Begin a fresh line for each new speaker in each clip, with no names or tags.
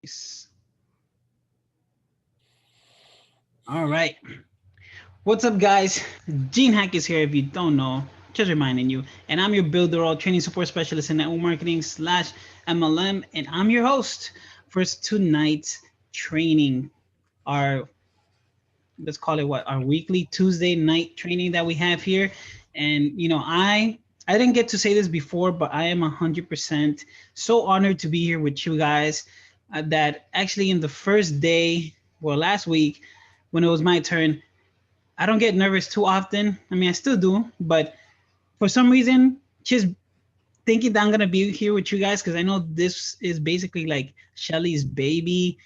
Nice. All right. What's up, guys? Gene Hack is here. If you don't know, just reminding you. And I'm your Builderall training support specialist in network marketing slash MLM. And I'm your host for tonight's training. Our, let's call it what, our weekly Tuesday night training that we have here. And, I didn't get to say this before, but I am 100% so honored to be here with you guys. That actually in the first day, well, last week, when it was my turn, I don't get nervous too often. I mean, I still do, but for some reason, just thinking that I'm gonna be here with you guys, because I know this is basically like Shelly's baby.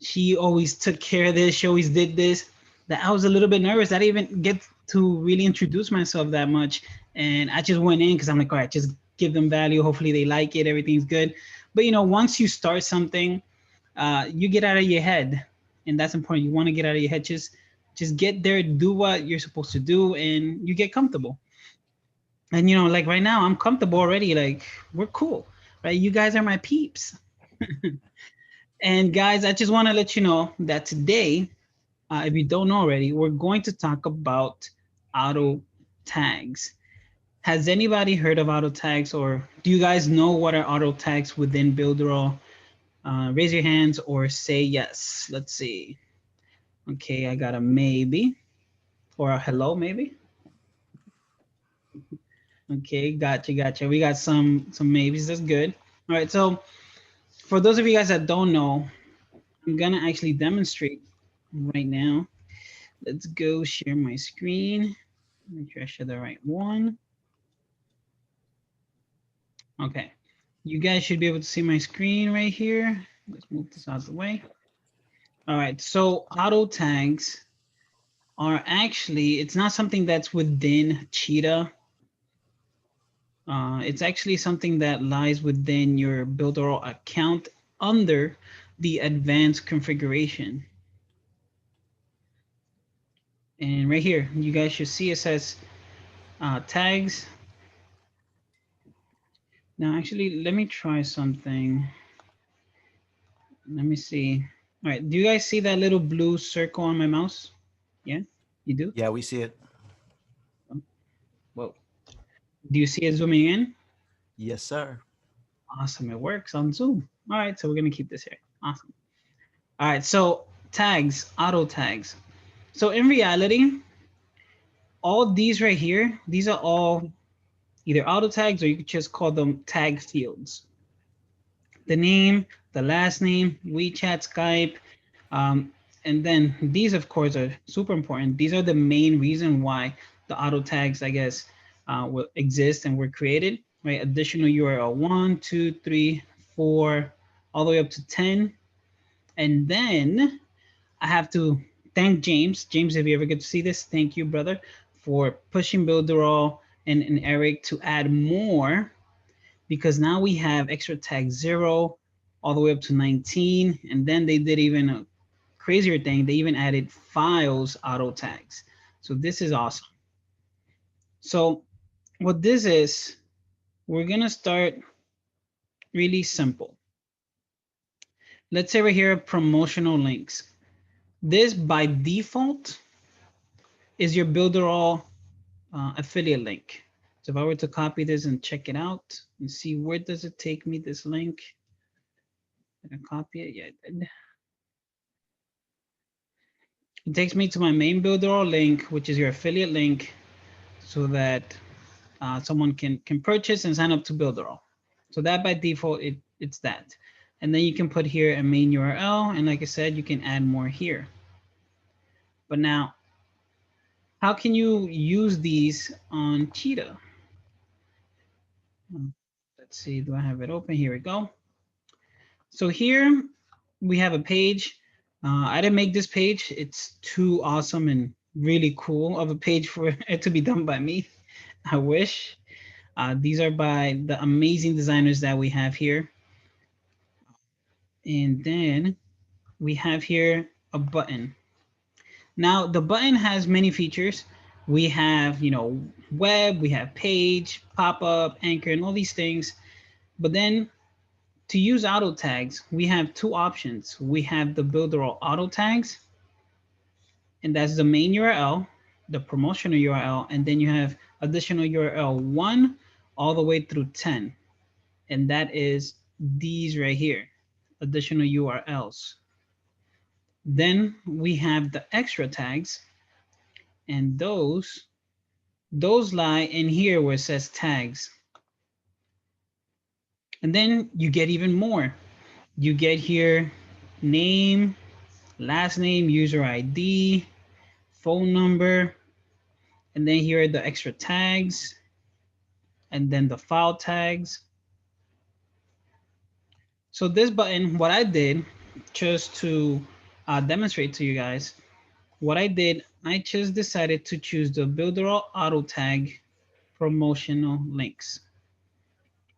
She always took care of this. She always did this. That I was a little bit nervous. I didn't even get to really introduce myself that much, and I just went in because I'm like, all right, just give them value. Hopefully they like it. Everything's good. But once you start something, you get out of your head, and that's important. You want to get out of your head. Just get there, do what you're supposed to do, and you get comfortable. And like right now, I'm comfortable already. Like, we're cool, right? You guys are my peeps. And guys, I just want to let you know that today, if you don't know already, we're going to talk about auto tags. Has anybody heard of auto tags, or do you guys know what are auto tags within Builderall? Raise your hands or say yes. Let's see. Okay, I got a maybe or a hello maybe. Okay, gotcha. We got some maybes. That's good. All right, so for those of you guys that don't know, I'm gonna actually demonstrate right now. Let's go share my screen. Make sure I share the right one. Okay, you guys should be able to see my screen right here. Let's move this out of the way. All right, so auto tags are actually, it's not something that's within Cheetah. It's actually something that lies within your Builderall account under the advanced configuration. And right here, you guys should see it says tags. Now, actually, let me try something. Let me see. All right, do you guys see that little blue circle on my mouse? Yeah, you do?
Yeah, we see it.
Whoa. Do you see it zooming in?
Yes, sir.
Awesome, it works on Zoom. All right, so we're gonna keep this here. Awesome. All right, so tags, auto tags. So in reality, all these right here, these are all either auto tags, or you could just call them tag fields. The name, the last name, WeChat, Skype, and then these, of course, are super important. These are the main reason why the auto tags, I guess, will exist and were created, right? Additional URL 1, 2, 3, 4, all the way up to 10. And then I have to thank James. James, if you ever get to see this, thank you, brother, for pushing Builderall and Eric to add more, because now we have extra tag 0 all the way up to 19. And then they did even a crazier thing. They even added files auto tags. So this is awesome. So what this is, we're going to start really simple. Let's say right here, promotional links. This by default is your Builderall affiliate link. So if I were to copy this and check it out and see where does it take me, this link, I can copy it. Yeah, I did. It takes me to my main Builderall link, which is your affiliate link, so that someone can purchase and sign up to Builderall. So that by default, it's that. And then you can put here a main URL. And like I said, you can add more here. But now, how can you use these on Cheetah? Let's see, do I have it open? Here we go. So here we have a page. I didn't make this page. It's too awesome and really cool of a page for it to be done by me. I wish. These are by the amazing designers that we have here. And then we have here a button. Now the button has many features. We have, web, we have page, pop-up, anchor, and all these things. But then To use auto tags, we have two options. We have the Builderall auto tags, and that's the main URL, the promotional URL, and then you have additional URL 1 all the way through 10. And that is these right here, additional URLs. Then we have the extra tags, and those lie in here where it says tags. And then you get even more. You get here name, last name, user ID, phone number, and then here are the extra tags, and then the file tags. So this button, what I did, just to demonstrate to you guys, what I did, I just decided to choose the Builderall auto tag promotional links.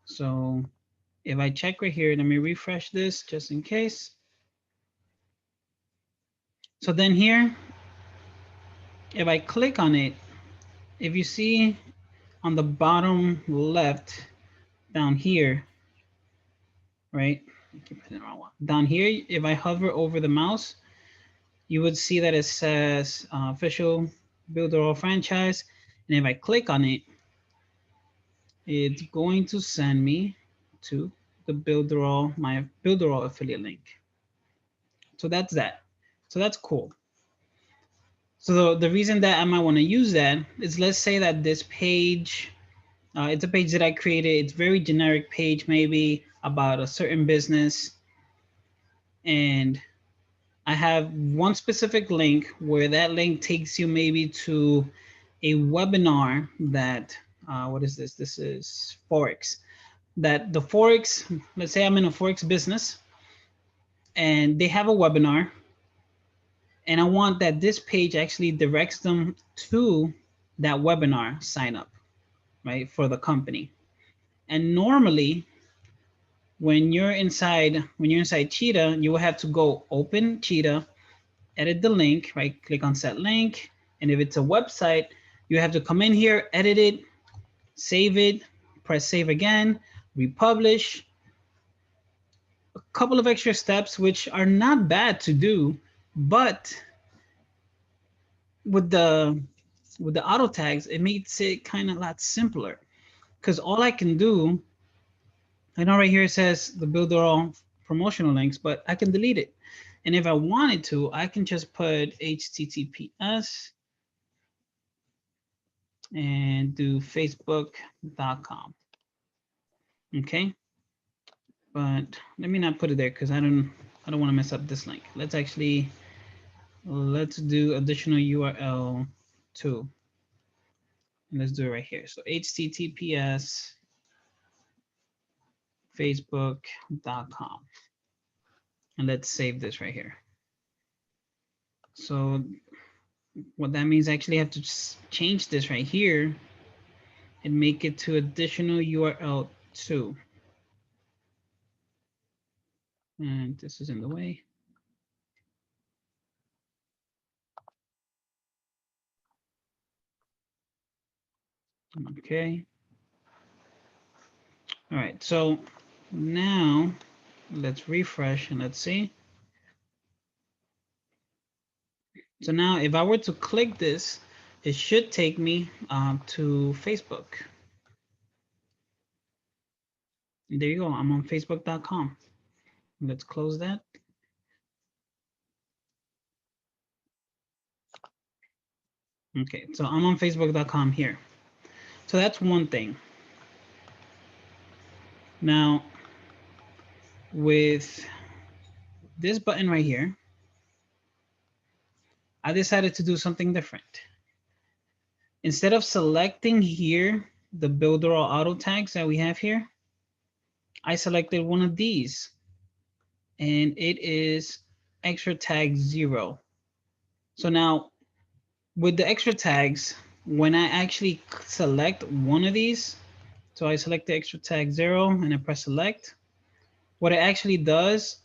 So if I check right here, let me refresh this just in case. So then here, if I click on it, if you see on the bottom left down here, right? I keep putting the wrong one. Down here, if I hover over the mouse, you would see that it says official Builderall franchise. And if I click on it, it's going to send me to the Builderall, my Builderall affiliate link. So that's that. So that's cool. So the reason that I might want to use that is, let's say that this page, it's a page that I created. It's very generic page, maybe about a certain business. And I have one specific link where that link takes you maybe to a webinar that, what is this? This is Forex. That the Forex, let's say I'm in a Forex business and they have a webinar, and I want that this page actually directs them to that webinar sign up, right, for the company. And normally when you're inside Cheetah, you will have to go open Cheetah, edit the link, right? Click on set link. And if it's a website, you have to come in here, edit it, save it, press save again, republish. A couple of extra steps, which are not bad to do, but with the auto tags, it makes it kind of a lot simpler, because all I can do, I know right here it says the Builderall promotional links, but I can delete it. And if I wanted to, I can just put HTTPS and do facebook.com. Okay, but let me not put it there because I don't want to mess up this link. Let's do additional URL 2. Let's do it right here. So HTTPS facebook.com. And let's save this right here. So what that means, I actually have to change this right here and make it to additional URL 2. And this is in the way. Okay. All right, so now let's refresh and let's see. So now if I were to click this, it should take me to Facebook. There you go, I'm on facebook.com. Let's close that. Okay, so I'm on facebook.com here. So that's one thing. Now, with this button right here, I decided to do something different. Instead of selecting here the Builderall auto tags that we have here, I selected one of these, and it is extra tag 0. So now with the extra tags, when I actually select one of these, so I select the extra tag 0 and I press select, what it actually does,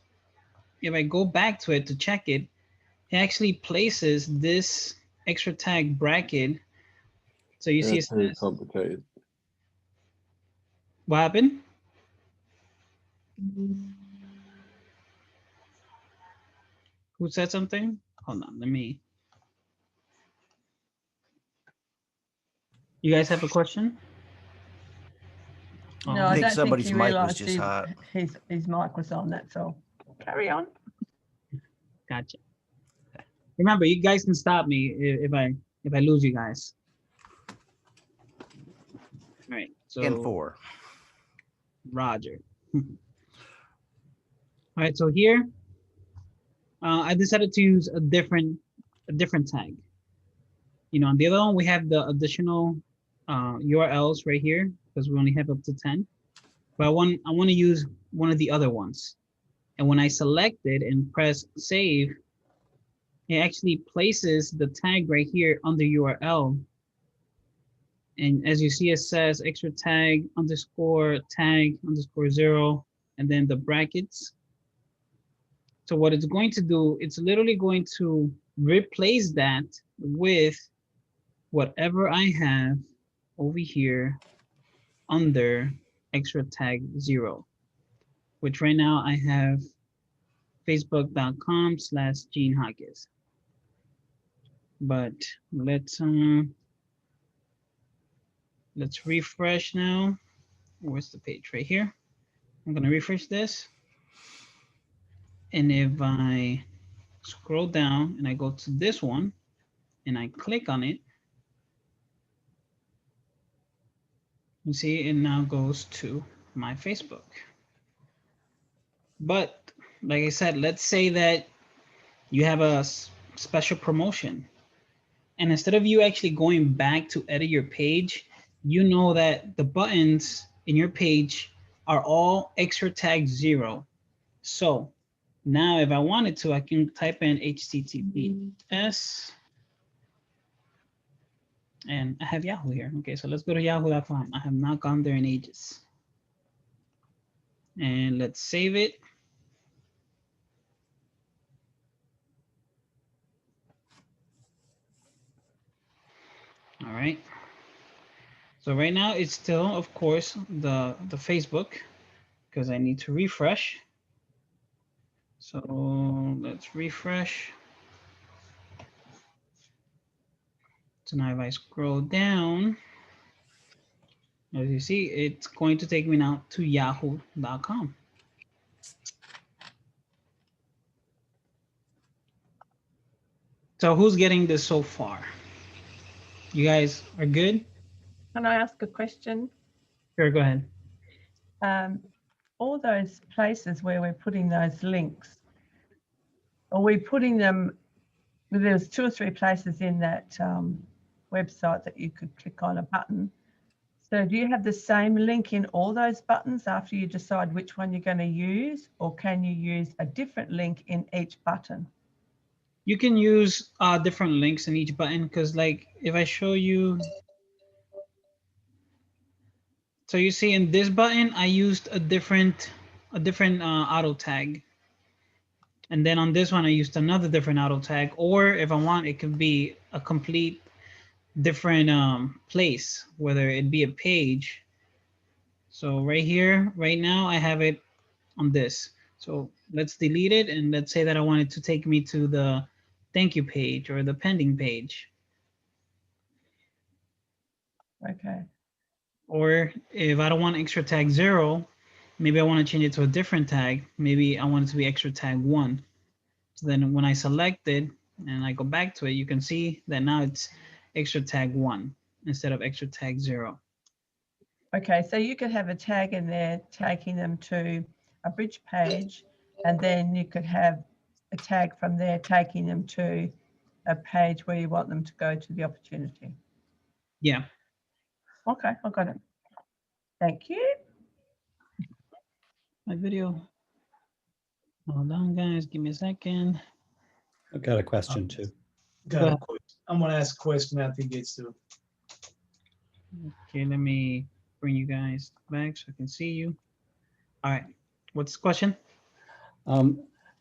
if I go back to it to check it, it actually places this extra tag bracket. So you see,
That's very complicated.
what happened? Who said something? Hold on, let me. You guys have a question?
No,
Oh,
I
think
don't think
somebody's
he
mic was
realised
just hot.
his mic was on. That's all. Carry on.
gotcha. Remember, you guys can stop me if I lose you guys. All right. So
And 4.
Roger. All right. So here, I decided to use a different tag. You know, on the other one we have the additional URLs right here because we only have up to 10. But I want to use one of the other ones. And when I select it and press save, it actually places the tag right here under URL. And as you see, it says extra tag underscore tag underscore 0, and then the brackets. So what it's going to do, it's literally going to replace that with whatever I have over here under extra tag 0, which right now I have facebook.com/Jaquez. But let's refresh now. Where's the page? Right here. I'm gonna refresh this. And if I scroll down and I go to this one and I click on it, you see it now goes to my Facebook. But like I said, let's say that you have a special promotion. And instead of you actually going back to edit your page, you know that the buttons in your page are all extra tag 0. So now if I wanted to, I can type in HTTPS. And I have Yahoo here. Okay, so let's go to yahoo.com. I have not gone there in ages. And let's save it. All right. So right now it's still, of course, the Facebook because I need to refresh. So let's refresh. So now if I scroll down, as you see, it's going to take me now to yahoo.com. So who's getting this so far? You guys are good?
Can I ask a question?
Sure, go ahead.
All those places where we're putting those links, are we putting them? There's 2 or 3 places in that website that you could click on a button. So do you have the same link in all those buttons after you decide which one you're going to use, or can you use a different link in each button?
You can use different links in each button because, like, if I show you, so you see in this button, I used a different auto tag, and then on this one, I used another different auto tag. Or if I want, it could be a complete different place, whether it be a page. So right here, right now, I have it on this. So let's delete it, and let's say that I want it to take me to the thank you page or the pending page.
Okay.
Or if I don't want extra tag 0, maybe I want to change it to a different tag. Maybe I want it to be extra tag 1. So then when I select it and I go back to it, you can see that now it's extra tag 1 instead of extra tag 0.
Okay, so you could have a tag in there taking them to a bridge page, and then you could have a tag from there taking them to a page where you want them to go to the opportunity.
Yeah.
Okay, I got it. Thank you.
My video. Hold on, guys. Give me a second.
I've got a question too.
Go
Got a
ahead.
question. I'm gonna ask a question after he gets to.
Okay, let me bring you guys back so I can see you. All right. What's the question?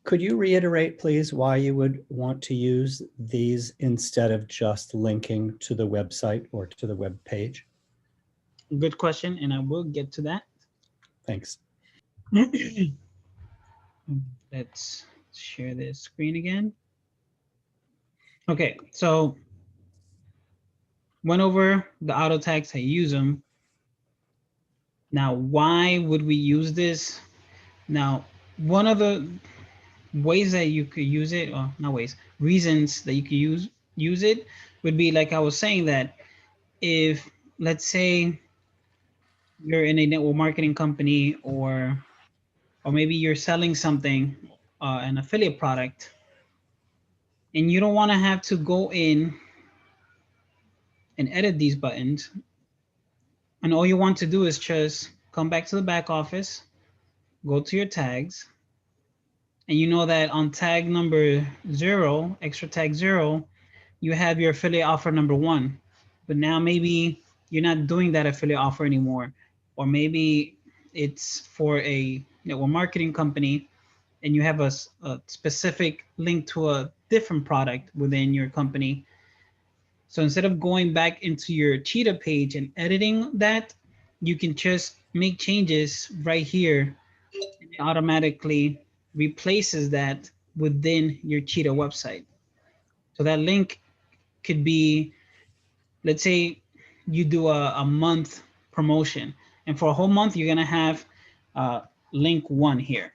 Could you reiterate, please, why you would want to use these instead of just linking to the website or to the web page?
Good question, and I will get to that.
Thanks.
Let's share this screen again. Okay, so went over the auto tags, I use them. Now, why would we use this? Now, one of the ways that you could use it, or not ways, reasons that you could use it would be like I was saying, that if, let's say, you're in a network marketing company, or maybe you're selling something, an affiliate product, and you don't want to have to go in and edit these buttons, and all you want to do is just come back to the back office, go to your tags, and you know that on tag number 0, extra tag 0, you have your affiliate offer number 1. But now maybe you're not doing that affiliate offer anymore, or maybe it's for a network marketing company and you have a specific link to a different product within your company. So instead of going back into your Cheetah page and editing that, you can just make changes right here, and it automatically replaces that within your Cheetah website. So that link could be, let's say you do a month promotion, and for a whole month, you're gonna have link 1 here.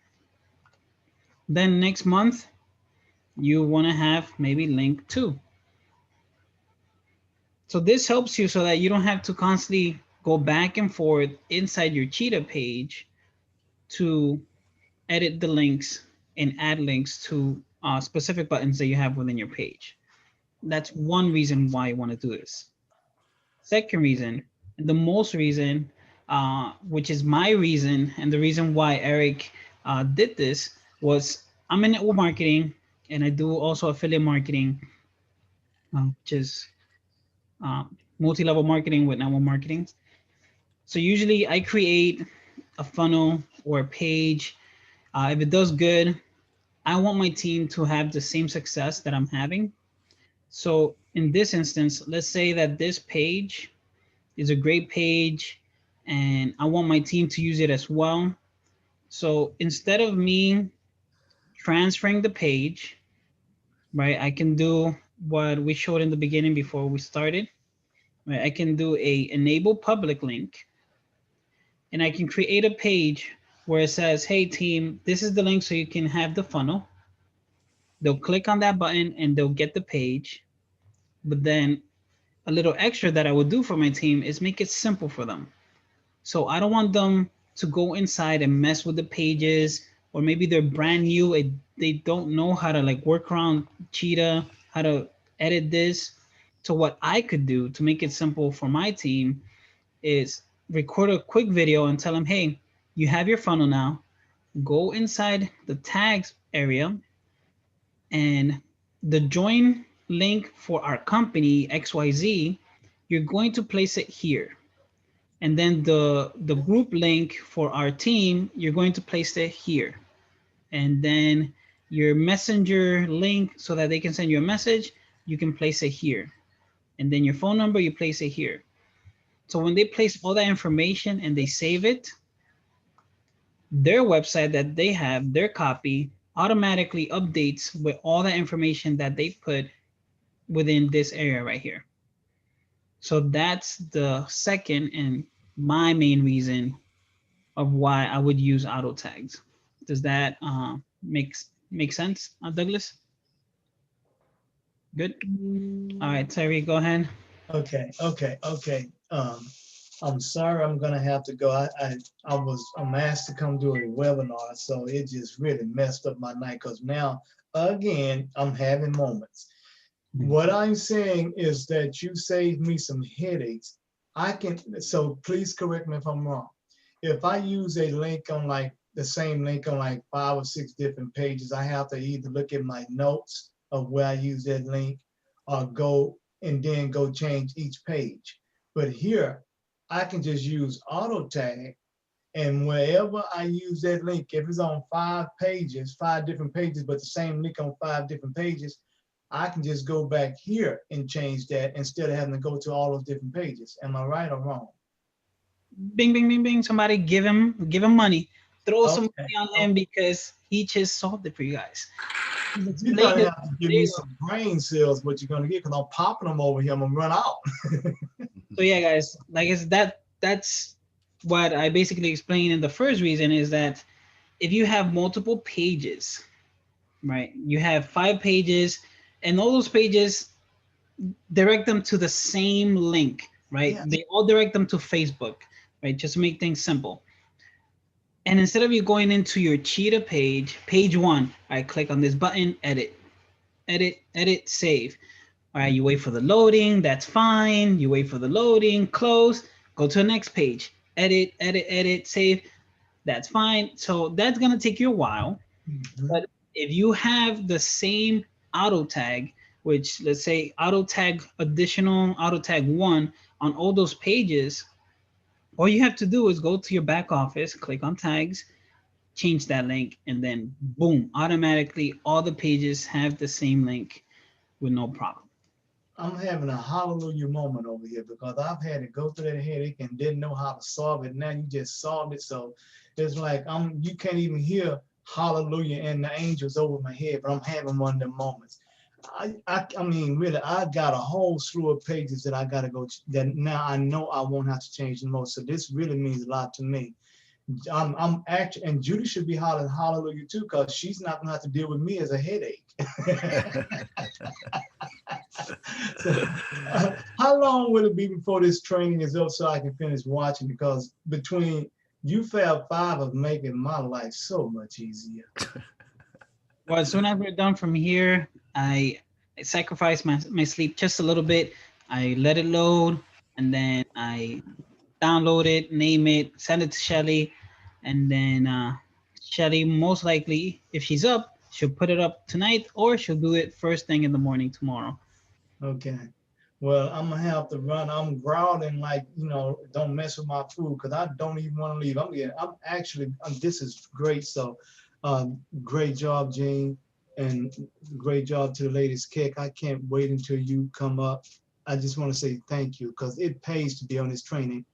Then next month, you wanna have maybe link 2. So this helps you so that you don't have to constantly go back and forth inside your Cheetah page to edit the links and add links to specific buttons that you have within your page. That's one reason why you want to do this. Second reason, and the most reason, which is my reason, and the reason why Eric did this, was I'm in network marketing and I do also affiliate marketing, which is multi-level marketing with network marketing. So usually I create a funnel or a page. If it does good, I want my team to have the same success that I'm having. So in this instance, let's say that this page is a great page and I want my team to use it as well. So instead of me transferring the page, right, I can do what we showed in the beginning before we started. Right, I can do a enable public link, and I can create a page where it says, hey team, this is the link so you can have the funnel. They'll click on that button and they'll get the page. But then a little extra that I would do for my team is make it simple for them. So I don't want them to go inside and mess with the pages, or maybe they're brand new and they don't know how to like work around Cheetah, how to edit this. So what I could do to make it simple for my team is record a quick video and tell them, hey, you have your funnel now. Go inside the tags area, and the join link for our company XYZ, you're going to place it here. And then the group link for our team, you're going to place it here. And then your messenger link so that they can send you a message, you can place it here. And then your phone number, you place it here. So when they place all that information and they save it, their website that they have, their copy, automatically updates with all the information that they put within this area right here. So that's the second and my main reason of why I would use auto tags. Does that make sense, Douglas? Good. All right, Terry, go ahead.
Okay. I'm sorry, I'm gonna have to go. I'm asked to come do a webinar, so it just really messed up my night, because now again I'm having moments. What I'm saying is that you saved me some headaches. So please correct me if I'm wrong. If I use a link on like the same link on like 5 or 6 different pages, I have to either look at my notes of where I use that link, or go and then go change each page. But here, I can just use auto tag, and wherever I use that link, if it's on 5 pages, 5 different pages, but the same link on 5 different pages, I can just go back here and change that instead of having to go to all those different pages. Am I right or wrong?
Bing, bing, bing, bing. Somebody give him money. throw some
Okay.
money on him because he just solved it for you guys. He's
You're
explained
gonna
it
have to give me
verbatim.
some brain cells, what you're gonna get, because I'm popping them over here. I'm gonna run out.
So yeah, guys, like it's that's what I basically explained in the first reason is that if you have multiple pages, right? You have 5 pages, and all those pages direct them to the same link, right?
Yeah.
They all direct them to Facebook, right? Just to make things simple. And instead of you going into your Cheetah page, page 1, I click on this button, edit, edit, save. All right, you wait for the loading, that's fine. You wait for the loading, close, go to the next page, edit, save, that's fine. So that's gonna take you a while.
Mhm.
But if you have the same auto tag, which let's say auto tag additional, auto tag 1 on all those pages, all you have to do is go to your back office, click on tags, change that link, and then boom, automatically all the pages have the same link with no problem.
I'm having a hallelujah moment over here because I've had to go through that headache and didn't know how to solve it. Now you just solved it. So it's like you can't even hear hallelujah and the angels over my head, but I'm having one of them moments. I mean, really, I got a whole slew of pages that I got to go that now I know I won't have to change the most. So this really means a lot to me. I'm actually, and Judy should be hollering hallelujah too, because she's not gonna have to deal with me as a headache. So, how long will it be before this training is up so I can finish watching? Because between you Fab Five of making my life so much easier.
Well, as soon as we're done from here, I sacrifice my sleep just a little bit. I let it load, and then I download it, name it, send it to Shelly, and then Shelly most likely, if she's up, she'll put it up tonight, or she'll do it first thing in the morning tomorrow.
Okay. Well, I'm gonna have to run. I'm growling like, don't mess with my food because I don't even want to leave. I'm actually, this is great. So, great job, Gene, and great job to the ladies. Kick. I can't wait until you come up. I just want to say thank you because it pays to be on this training,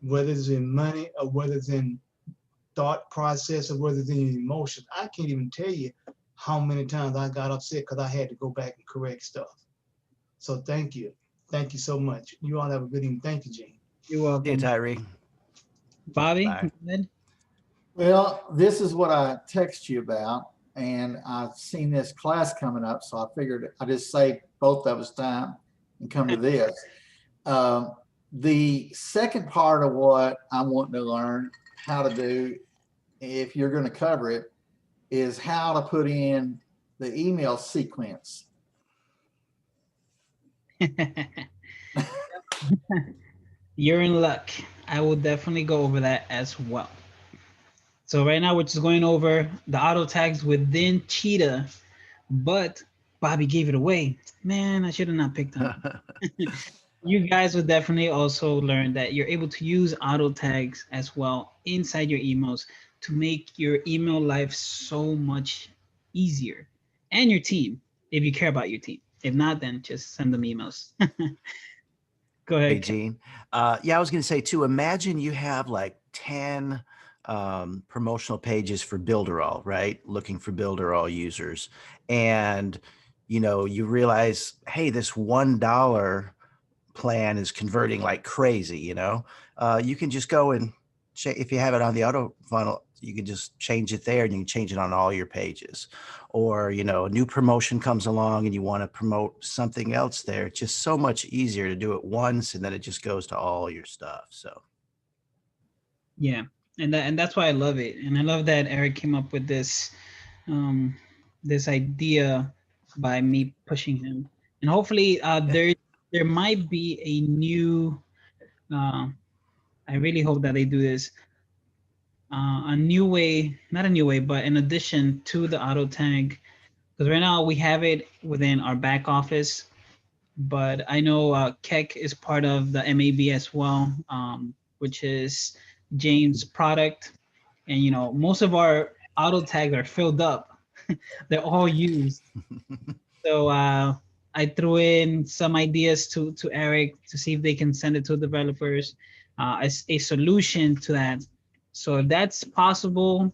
whether it's in money or whether it's in thought process or whether it's in emotions. I can't even tell you how many times I got upset because I had to go back and correct stuff. So thank you. Thank you so much. You all have a good evening. Thank you, Gene.
You're
Yeah,
welcome.
Tyree.
Bobby,
Bye.
go ahead.
Well, this is what I text you about, and I've seen this class coming up, so I figured I just save both of us time and come to this. The second part of what I'm wanting to learn how to do, if you're going to cover it, is how to put in the email sequence.
You're in luck. I will definitely go over that as well. So right now we're just going over the auto tags within Cheetah, but Bobby gave it away. Man, I should have not picked him. You guys will definitely also learn that you're able to use auto tags as well inside your emails to make your email life so much easier, and your team, if you care about your team. If not, then just send them emails. Go ahead.
Hey, Gene. Yeah, I was going to say too, imagine you have like 10 promotional pages for Builderall, right? Looking for Builderall users. And, you realize, hey, this $1 plan is converting like crazy, you can just go and if you have it on the auto funnel, you can just change it there and you can change it on all your pages. Or, a new promotion comes along and you want to promote something else there. It's just so much easier to do it once and then it just goes to all your stuff. So
Yeah, and that's why I love it, and I love that Eric came up with this this idea by me pushing him, and hopefully there might be a new. I really hope that they do this. A new way, not a new way, but in addition to the auto tag, because right now we have it within our back office, but I know Keck is part of the MAB as well, which is James' product. And most of our auto tags are filled up. They're all used. So I threw in some ideas to Eric to see if they can send it to developers as a solution to that. So if that's possible,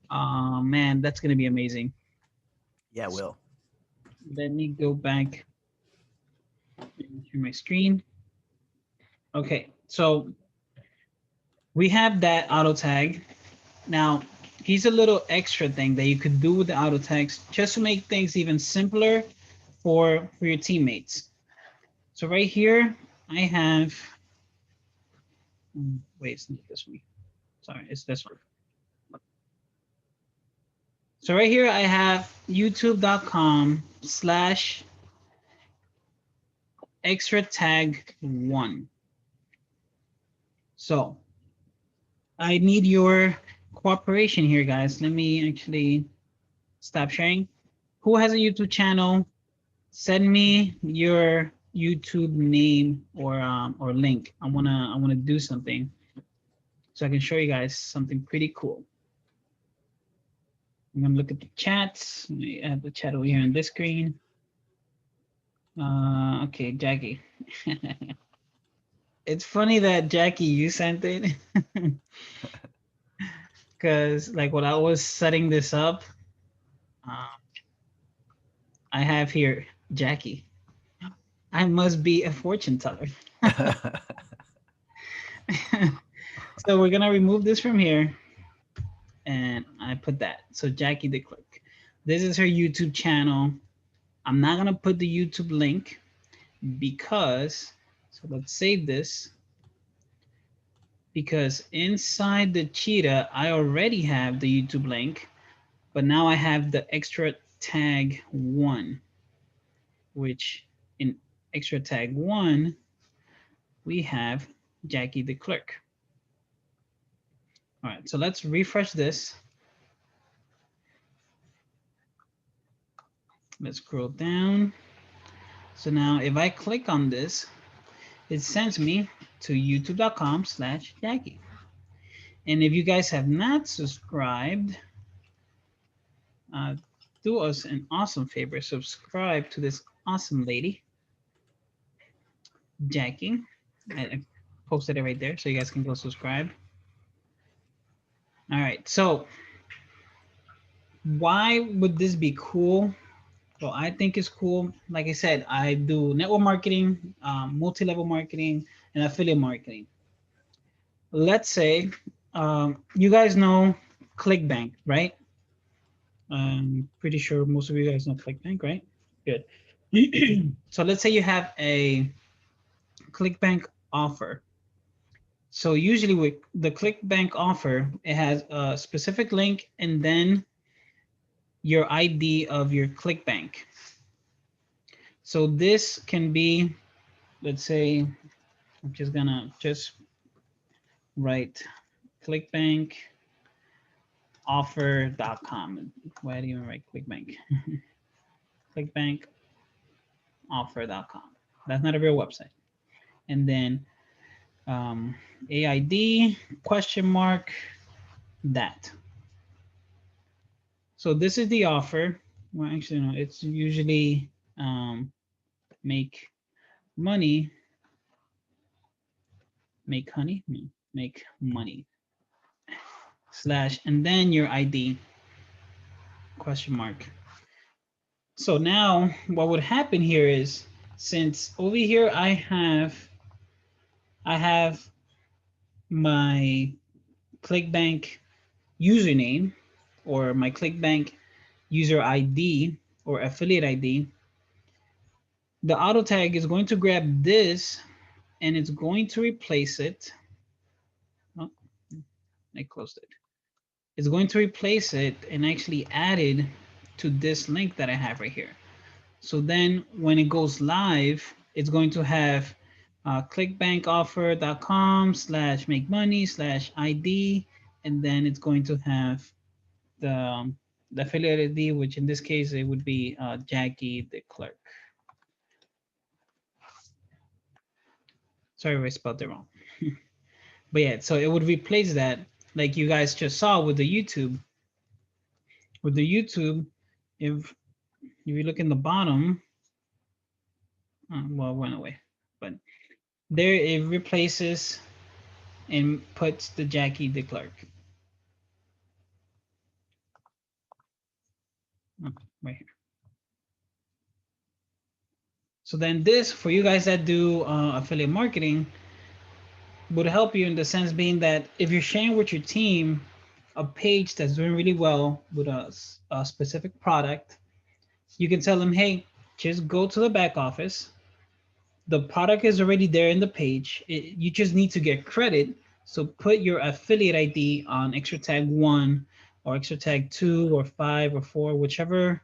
man, that's gonna be amazing.
Yeah, Will.
Let me go back to my screen. Okay, so we have that auto tag. Now, here's a little extra thing that you could do with the auto tags just to make things even simpler for your teammates. So right here, I have, wait, it's not this one. Sorry, it's this one. So right here, I have youtube.com/extra tag 1. So I need your cooperation here, guys. Let me actually stop sharing. Who has a YouTube channel? Send me your YouTube name or link. I wanna do something so I can show you guys something pretty cool. I'm gonna look at the chats. Let me add the chat over here on this screen. Okay, Jackie. It's funny that Jackie, you sent it. Because like when I was setting this up, I have here Jackie. I must be a fortune teller. So we're gonna remove this from here, and I put that. So Jackie the Clerk. This is her YouTube channel. I'm not gonna put the YouTube link because, so let's save this. Because inside the Cheetah, I already have the YouTube link, but now I have the extra tag 1, which in extra tag 1, we have Jackie the Clerk. All right, so let's refresh this. Let's scroll down. So now if I click on this, it sends me to youtube.com/Jackie. And if you guys have not subscribed, do us an awesome favor. Subscribe to this awesome lady, Jackie. I posted it right there, so you guys can go subscribe. All right, so why would this be cool? Well, I think it's cool. Like I said, I do network marketing, multi-level marketing, and affiliate marketing. Let's say you guys know ClickBank, right? I'm pretty sure most of you guys know ClickBank, right? Good. So let's say you have a ClickBank offer. So usually with the ClickBank offer, it has a specific link and then your ID of your ClickBank. So this can be, let's say, I'm just gonna write ClickBank offer.com. Why do you write ClickBank? ClickBank offer.com. That's not a real website. And then AID question mark that. So this is the offer. Well, actually, no, it's usually make money, make honey, make money / and then your ID question mark. So now what would happen here is, since over here I have my ClickBank username or my ClickBank user ID or affiliate ID, the auto tag is going to grab this and it's going to replace it. Oh, I closed it. It's going to replace it and actually add it to this link that I have right here. So then when it goes live, it's going to have clickbankoffer.com/make money/ID, and then it's going to have the affiliate ID, which in this case, it would be Jackie the Clerk. Sorry if I spelled it wrong. But yeah, so it would replace that, like you guys just saw with the YouTube. With the YouTube, if you look in the bottom, well, it went away, but there it replaces and puts the Jackie the Clerk. right here. So then this, for you guys that do affiliate marketing, would help you in the sense being that if you're sharing with your team a page that's doing really well with a specific product, you can tell them, hey, just go to the back office. The product is already there in the page. You just need to get credit. So put your affiliate ID on extra tag 1 or extra tag 2 or 5 or 4, whichever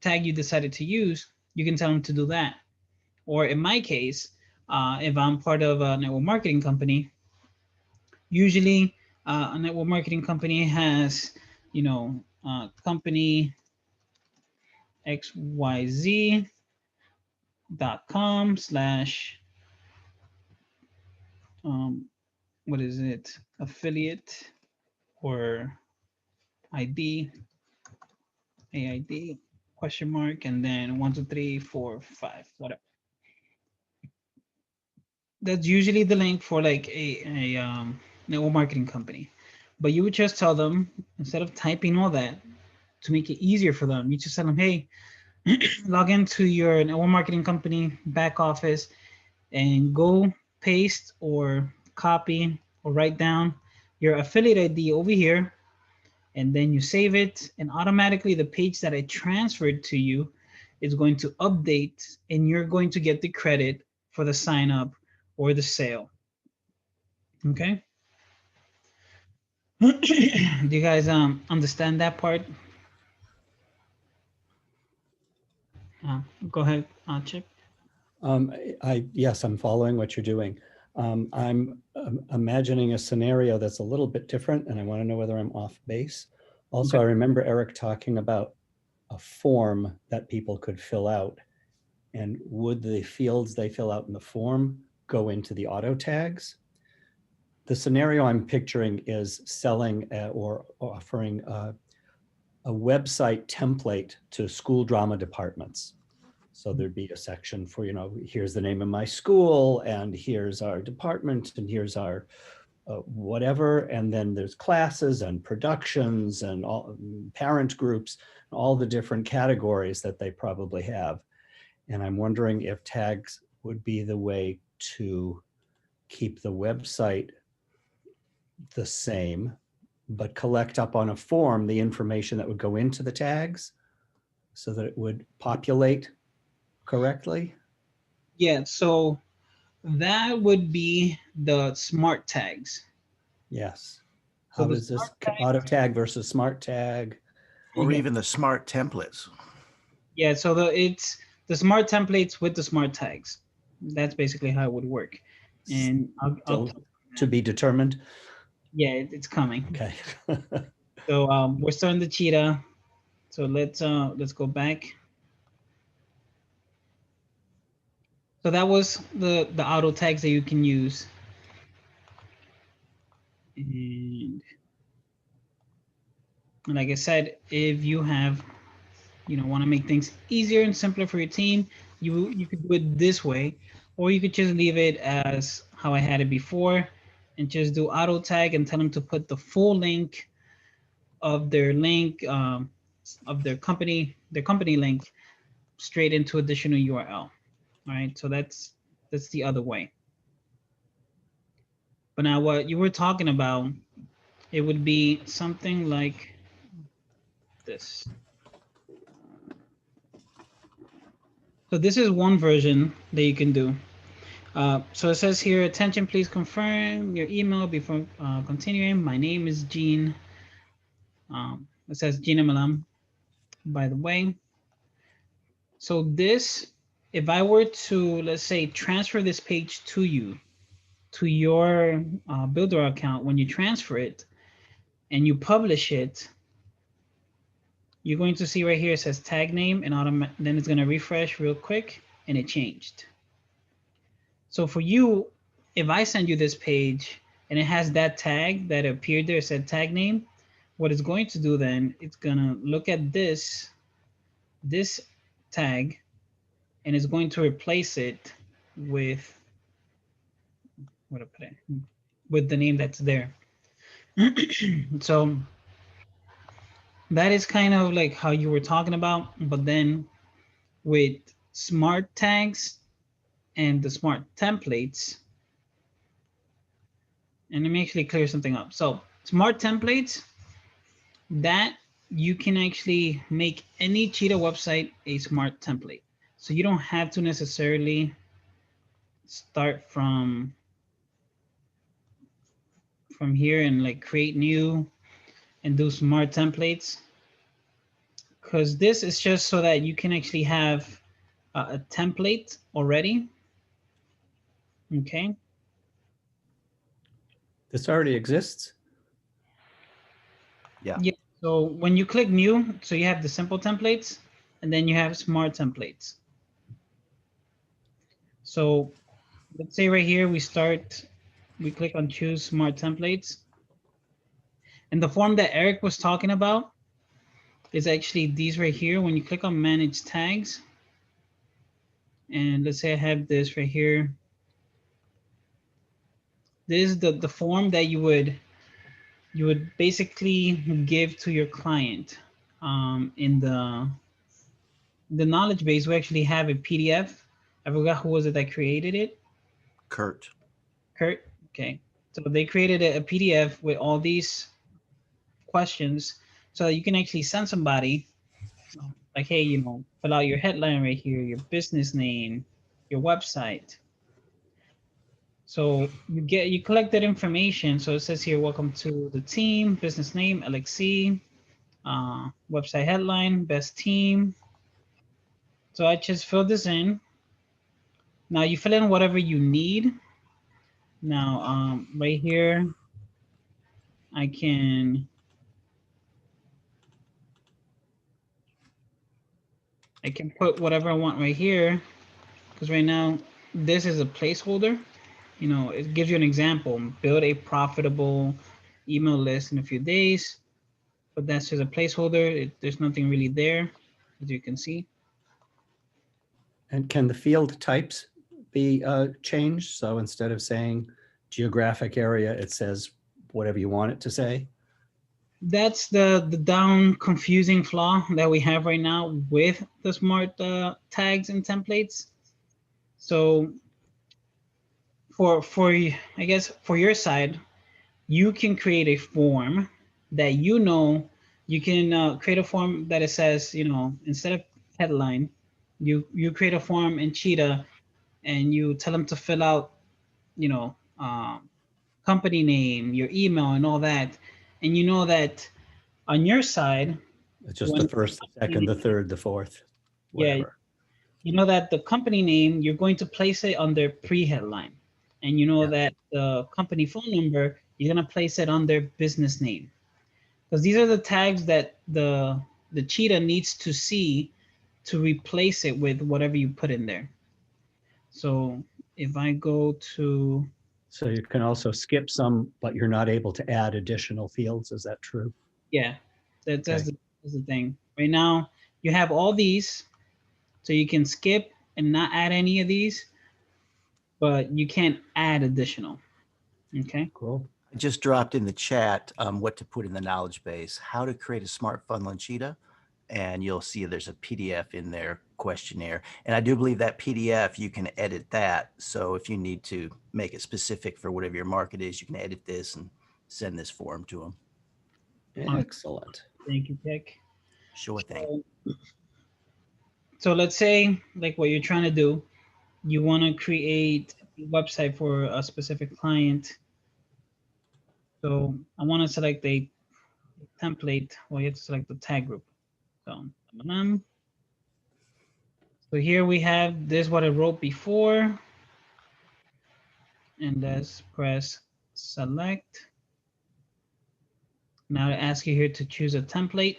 tag you decided to use, you can tell them to do that. Or in my case, if I'm part of a network marketing company, usually a network marketing company has, company xyz.com/ what is it, affiliate or ID, AID, question mark, and then 1, 2, 3, 4, 5, whatever. That's usually the link for like a network marketing company. But you would just tell them, instead of typing all that, to make it easier for them, you just tell them, hey, log into your network marketing company back office and go paste or copy or write down your affiliate ID over here, and then you save it, and automatically the page that I transferred to you is going to update, and you're going to get the credit for the sign up or the sale. Okay. Do you guys understand that part? Go ahead, Chip.
Yes, I'm following what you're doing. I'm imagining a scenario that's a little bit different, and I want to know whether I'm off base. Also,
Okay.
I remember Eric talking about a form that people could fill out, and would the fields they fill out in the form go into the auto tags? The scenario I'm picturing is selling or offering a website template to school drama departments. So there'd be a section for, here's the name of my school, and here's our department, and here's our whatever. And then there's classes and productions and all parent groups, all the different categories that they probably have. And I'm wondering if tags would be the way to keep the website the same, but collect up on a form the information that would go into the tags so that it would populate correctly.
Yeah, so that would be the smart tags.
Yes.
So
How
the
does this
smart tag,
auto tag versus smart tag?
Or
Yeah.
even the smart templates.
Yeah, so it's the smart templates with the smart tags. That's basically how it would work. And I'll
Still to be determined.
yeah, it's coming.
Okay.
So we're starting the Cheetah. So let's go back. So that was the auto tags that you can use. And like I said, if you have, want to make things easier and simpler for your team, you could do it this way, or you could just leave it as how I had it before, and just do auto tag and tell them to put the full link of their link of their company link straight into additional URL. All right, so that's the other way. But now what you were talking about, it would be something like this. So this is one version that you can do. So it says here, attention, please confirm your email before continuing. My name is Gene. It says Gene MLM, by the way. So this, if I were to, let's say, transfer this page to you, to your Builderall account, when you transfer it and you publish it, you're going to see right here, it says tag name, and then it's going to refresh real quick, and it changed. So for you, if I send you this page and it has that tag that appeared there, said tag name, what it's going to do then, it's gonna look at this tag, and it's going to replace it with, what I put in, with the name that's there. So that is kind of like how you were talking about, but then with smart tags and the smart templates, and let me actually clear something up. So smart templates, that you can actually make any Cheetah website a smart template. So you don't have to necessarily start from here and like create new and do smart templates, because this is just so that you can actually have a template already. Okay.
This already exists.
Yeah.
Yeah. So when you click new, so you have the simple templates and then you have smart templates. So let's say right here, we click on choose smart templates. And the form that Eric was talking about is actually these right here. When you click on manage tags, and let's say I have this right here. This is the form that you would basically give to your client. In the knowledge base, we actually have a PDF. I forgot who was it that created it.
Kurt.
Kurt. Okay. So they created a PDF with all these questions so that you can actually send somebody like, hey, fill out your headline right here, your business name, your website. So you collect that information. So it says here, welcome to the team, business name, LXC, website headline, best team. So I just fill this in. Now you fill in whatever you need. Now, right here, I can put whatever I want right here, because right now this is a placeholder. It gives you an example: build a profitable email list in a few days. But that's just a placeholder. There's nothing really there, as you can see.
And can the field types be changed? So instead of saying geographic area, it says whatever you want it to say?
That's the down confusing flaw that we have right now with the smart tags and templates. So for I guess for your side, you can create a form that you can create a form that it says, instead of headline, you create a form in Cheetah and you tell them to fill out, company name, your email, and all that. And you know that on your side,
It's just the first, the second, the third, the fourth,
yeah,
whatever.
you know that the company name, you're going to place it under pre-headline. And you know
Yeah.
that the company phone number, you're going to place it under business name. Because these are the tags that the Cheetah needs to see to replace it with whatever you put in there. So if I go to,
So you can also skip some, but you're not able to add additional fields. Is that true?
yeah, that's
Okay.
that's the thing. Right now, you have all these, so you can skip and not add any of these, but you can't add additional. Okay.
Cool.
I just dropped in the chat what to put in the knowledge base, how to create a smart funnel in Cheetah. And you'll see there's a PDF in there, questionnaire. And I do believe that PDF, you can edit that. So if you need to make it specific for whatever your market is, you can edit this and send this form to them.
Excellent.
Thank you, Tech.
Sure thing.
So let's say, like what you're trying to do, you want to create a website for a specific client. So I want to select a template. Well, you have to select the tag group. So here we have this, what I wrote before. And let's press select. Now I ask you here to choose a template.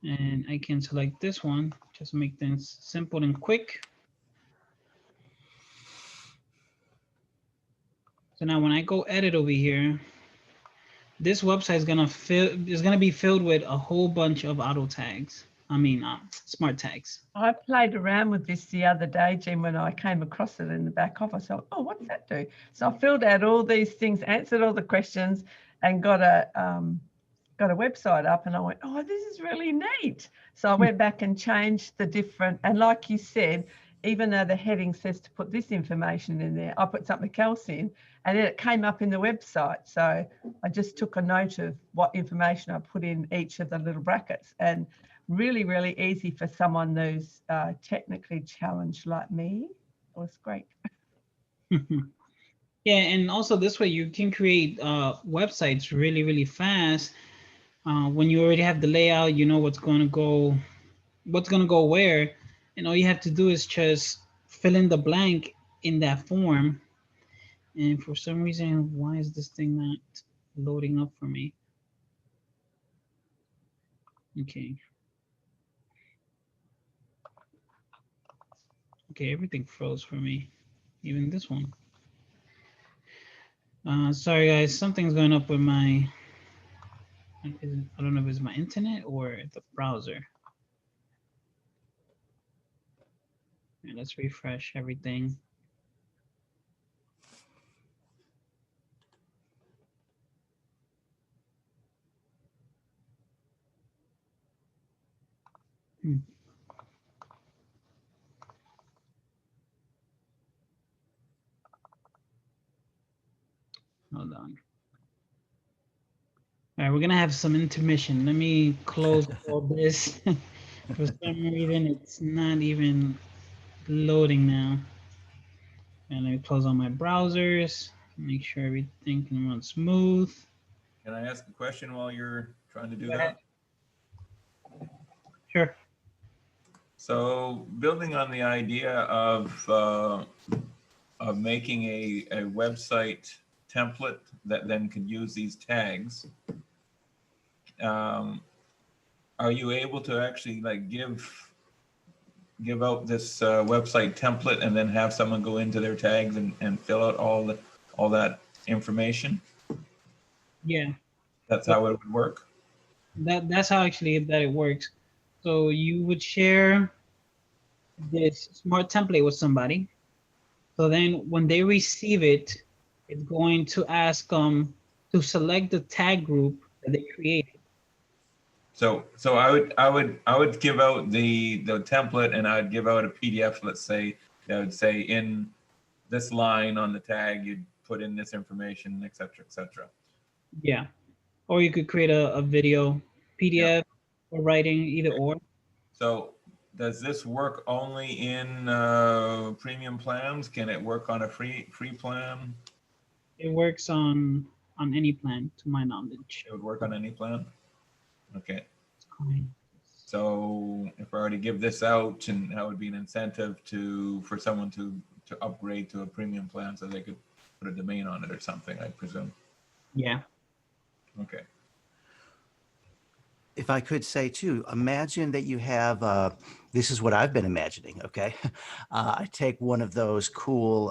And I can select this one, just make things simple and quick. So now when I go edit over here, this website is gonna be filled with a whole bunch of auto tags. I mean, smart tags.
I played around with this the other day, Jim, when I came across it in the back office. So, oh, what does that do? So I filled out all these things, answered all the questions, and got a got a website up and I went, oh, this is really neat. So I went back and changed the different, and like you said, even though the heading says to put this information in there, I put something else in and then it came up in the website. So I just took a note of what information I put in each of the little brackets, and really, really easy for someone who's technically challenged like me. It was great.
Yeah, and also this way you can create websites really, really fast. When you already have the layout, you know what's gonna go where, and all you have to do is just fill in the blank in that form. And for some reason, why is this thing not loading up for me? Okay. Okay, everything froze for me, even this one. Sorry guys, something's going up with my, I don't know if it's my internet or the browser. Yeah, let's refresh everything. Hold on. All right, we're gonna have some intermission. Let me close all this. For some reason, it's not even loading now. And let me close all my browsers. Make sure everything can run smooth.
Can I ask a question while you're trying to do
Go ahead.
that?
Sure.
So building on the idea of making a website template that then could use these tags, are you able to actually like give out this website template and then have someone go into their tags and fill out all that information?
Yeah.
That's how it would work.
That's how actually that it works. So you would share this smart template with somebody. So then when they receive it, it's going to ask them to select the tag group that they created.
So I would give out the template, and I'd give out a PDF. Let's say that would say in this line on the tag, you'd put in this information, et cetera, et cetera.
Yeah. Or you could create a video, PDF, or writing, either or.
So does this work only in premium plans? Can it work on a free plan?
It works on any plan, to my knowledge.
It would work on any plan. Okay.
Fine.
So if I already give this out, and that would be an incentive for someone to upgrade to a premium plan, so they could put a domain on it or something, I presume.
Yeah.
Okay.
If I could say too, imagine that you have, this is what I've been imagining, okay? I take one of those cool,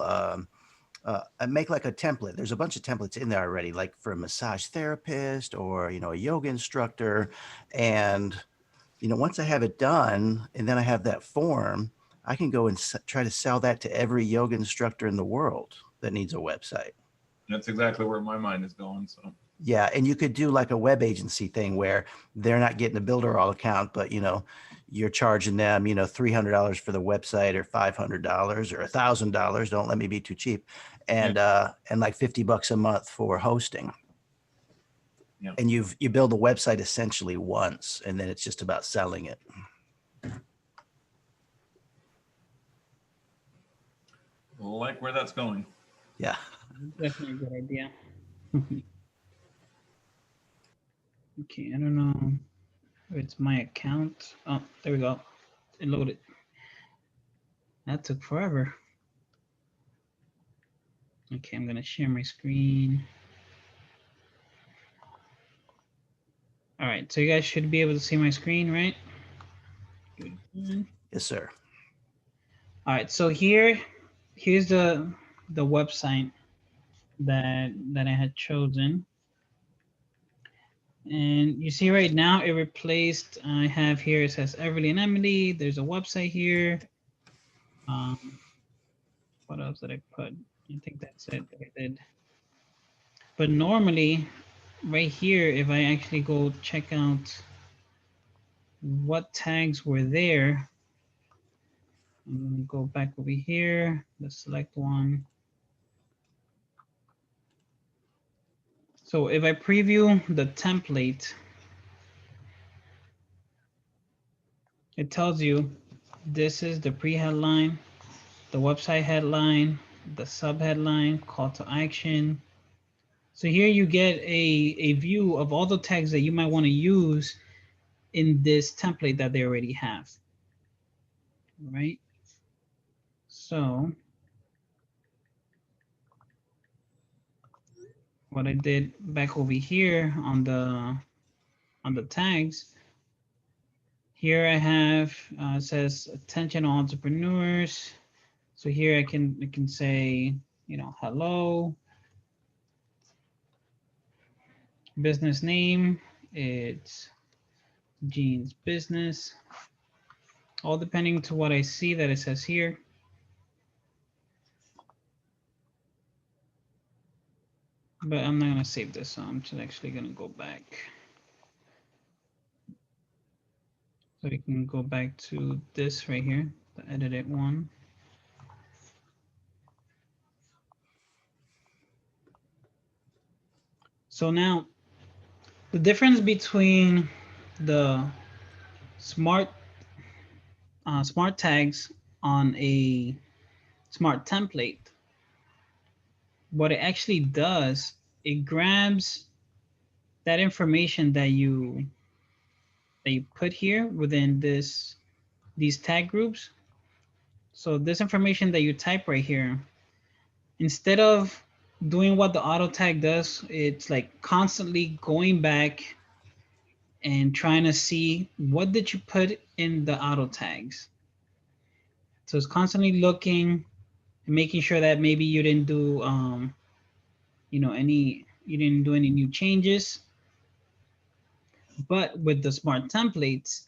I make like a template. There's a bunch of templates in there already, like for a massage therapist or, you know, a yoga instructor. And, you know, once I have it done and then I have that form, I can go and try to sell that to every yoga instructor in the world that needs a website.
That's exactly where my mind is going. So
yeah, and you could do like a web agency thing where they're not getting a Builderall account, but you know, you're charging them, you know, $300 for the website or $500 or $1,000. Don't let me be too cheap, and like $50 a month for hosting.
Yeah.
And you build a website essentially once, and then it's just about selling it.
like where that's going.
Yeah.
Definitely a good idea. Okay, I don't know if it's my account. Oh, there we go. It loaded. That took forever. Okay, I'm gonna share my screen. All right, so you guys should be able to see my screen, right?
Yes, sir.
All right, so here's the website that I had chosen. And you see right now it replaced, I have here, it says Everly and Emily. There's a website here. What else did I put? I think that's it that I did. But normally right here, if I actually go check out what tags were there, I'm gonna go back over here, let's select one. So if I preview the template, it tells you this is the pre-headline, the website headline, the sub-headline, call to action. So here you get a view of all the tags that you might want to use in this template that they already have. All right. So what I did back over here on the tags, here I have it says attention entrepreneurs. So here I can say, you know, hello, business name, it's Gene's business, all depending to what I see that it says here. But I'm not gonna save this, so I'm just actually gonna go back. So we can go back to this right here, the edited one. So now the difference between the smart tags on a smart template, what it actually does, it grabs that information that you put here within these tag groups. So this information that you type right here, instead of doing what the auto tag does, it's like constantly going back and trying to see what did you put in the auto tags. So it's constantly looking and making sure that maybe you didn't do you know, you didn't do any new changes. But with the smart templates,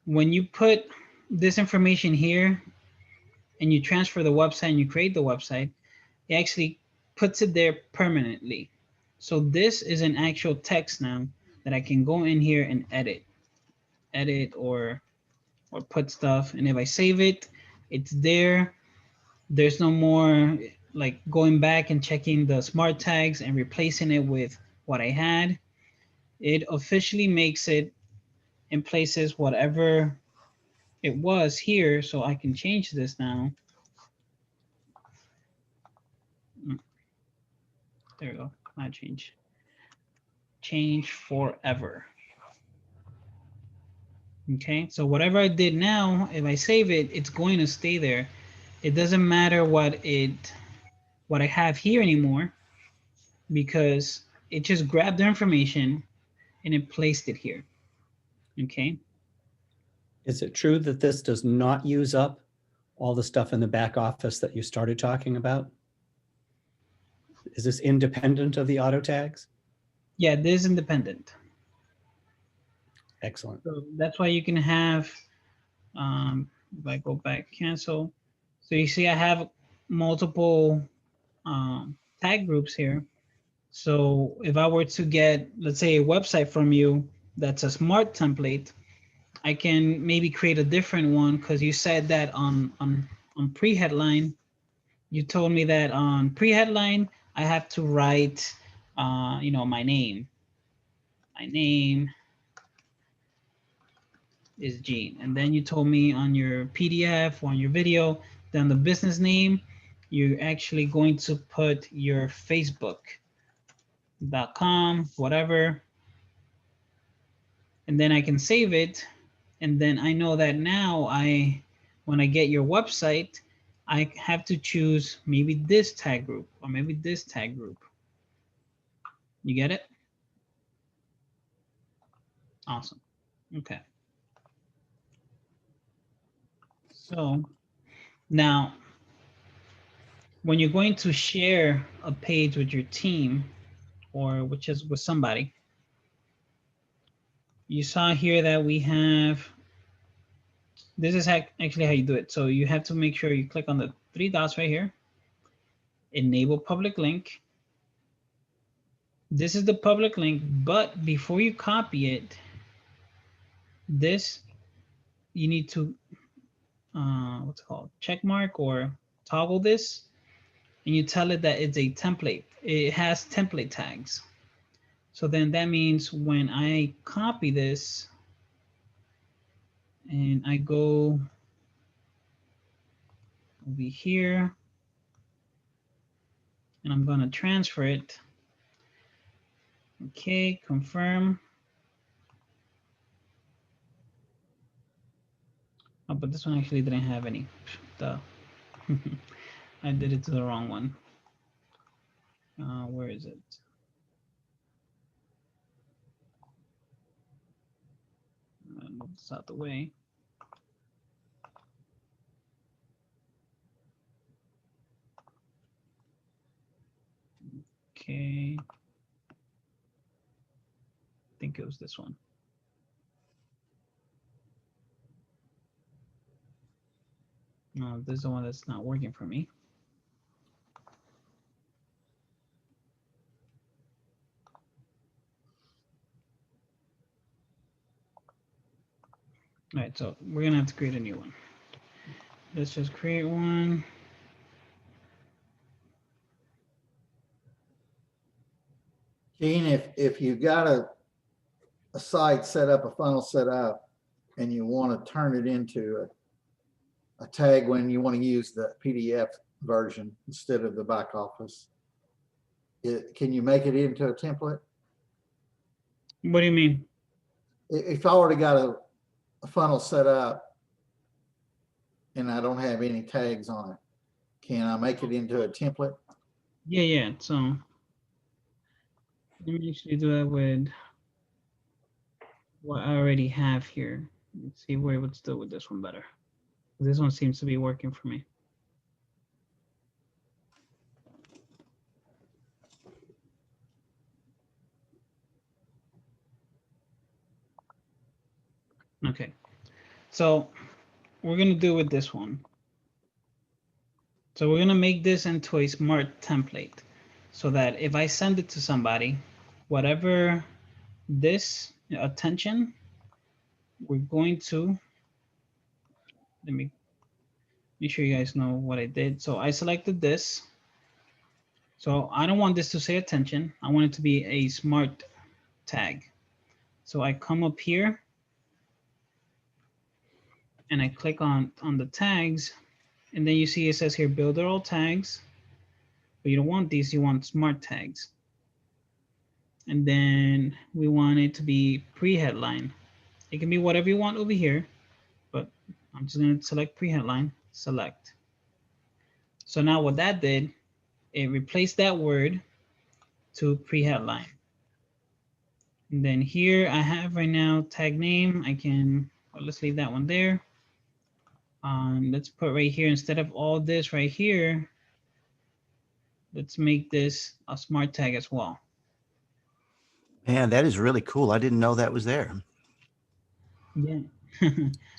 when you put this information here and you transfer the website and you create the website, it actually puts it there permanently. So this is an actual text now that I can go in here and edit or put stuff. And if I save it, it's there. There's no more like going back and checking the smart tags and replacing it with what I had. It officially makes it and places whatever it was here. So I can change this now. There we go, not change. Change forever. Okay, so whatever I did now, if I save it, it's going to stay there. It doesn't matter what I have here anymore, because it just grabbed the information and it placed it here. Okay.
Is it true that this does not use up all the stuff in the back office that you started talking about? Is this independent of the auto tags?
Yeah, this is independent.
Excellent.
So that's why you can have, if I go back, cancel. So you see I have multiple tag groups here. So if I were to get, let's say, a website from you that's a smart template, I can maybe create a different one, because you said that on pre-headline, you told me that on pre-headline, I have to write, you know, my name. My name is Gene. And then you told me on your PDF or on your video, then the business name, you're actually going to put your Facebook.com, whatever. And then I can save it. And then I know that now when I get your website, I have to choose maybe this tag group or maybe this tag group. You get it? Awesome. Okay. So now, when you're going to share a page with your team or which is with somebody, you saw here that we have, this is actually how you do it. So you have to make sure you click on the three dots right here, enable public link. This is the public link, but before you copy it, this, you need to, what's it called? Check mark or toggle this, and you tell it that it's a template. It has template tags. So then that means when I copy this and I go over here and I'm gonna transfer it. Okay, confirm. Oh, but this one actually didn't have any. Duh. I did it to the wrong one. Where is it? Move this out the way. Okay. I think it was this one. No, this is the one that's not working for me. All right, so we're gonna have to create a new one. Let's just create one.
Gene, if you've got a site set up, a funnel set up, and you want to turn it into a tag when you want to use the PDF version instead of the back office, can you make it into a template?
What do you mean?
If I already got a funnel set up and I don't have any tags on it, can I make it into a template?
Yeah. So let me actually do that with what I already have here. Let's see where it would still with this one better. This one seems to be working for me. Okay, so we're gonna do with this one. So we're gonna make this into a smart template so that if I send it to somebody, whatever this attention, we're going to, let me make sure you guys know what I did. So I selected this. So I don't want this to say attention. I want it to be a smart tag. So I come up here and I click on the tags, and then you see it says here Builderall tags, but you don't want these, you want smart tags. And then we want it to be pre-headline. It can be whatever you want over here, but I'm just gonna select pre-headline, select. So now what that did, it replaced that word to pre-headline. And then here I have right now tag name. I can, well, let's leave that one there. Let's put right here, instead of all this right here, let's make this a smart tag as well.
Man, that is really cool. I didn't know that was there.
Yeah.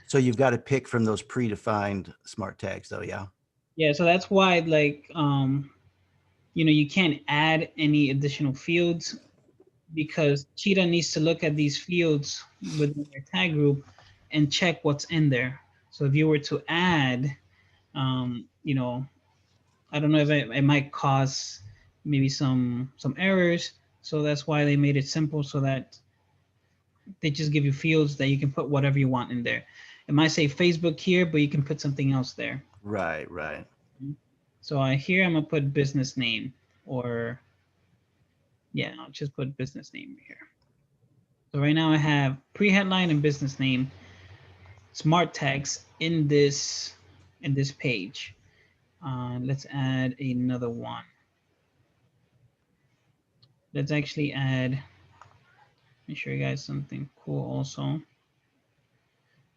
So you've got to pick from those predefined smart tags though, yeah?
Yeah, so that's why, like, you know, you can't add any additional fields because Cheetah needs to look at these fields within their tag group and check what's in there. So if you were to add, you know, I don't know if it might cause maybe some errors. So that's why they made it simple so that they just give you fields that you can put whatever you want in there. It might say Facebook here, but you can put something else there.
Right, right.
So here I'm gonna put business name, or yeah, I'll just put business name here. So right now I have pre-headline and business name smart tags in this page. Let's add another one. Let's actually add, let me show you guys something cool also.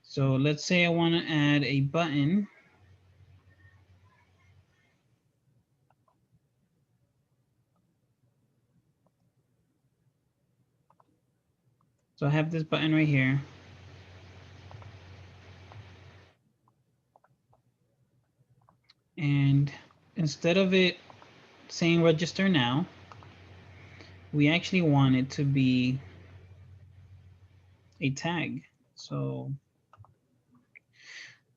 So let's say I want to add a button. So I have this button right here. And instead of it saying register now, we actually want it to be a tag. So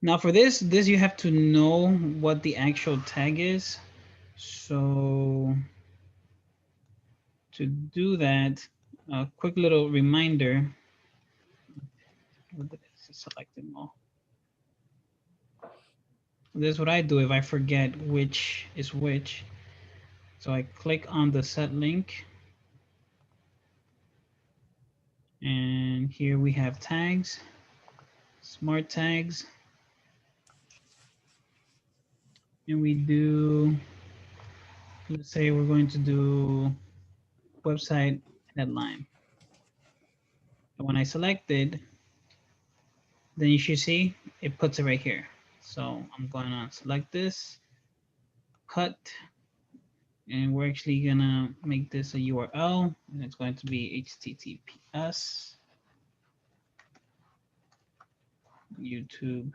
now for this you have to know what the actual tag is. So to do that, a quick little reminder. Select them all. This is what I do if I forget which is which. So I click on the set link. And here we have tags, smart tags. And we do, let's say we're going to do website headline. And when I select it, then you should see it puts it right here. So I'm going to select this, cut, and we're actually gonna make this a URL, and it's going to be https youtube.com.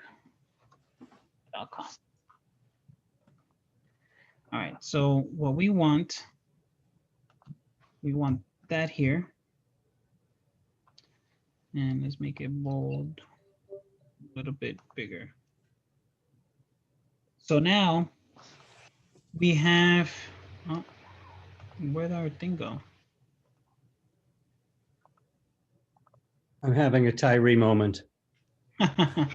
All right, so what we want that here, and let's make it bold, a little bit bigger. So now we have, oh, where'd our thing go?
I'm having a Tyree moment.
Okay,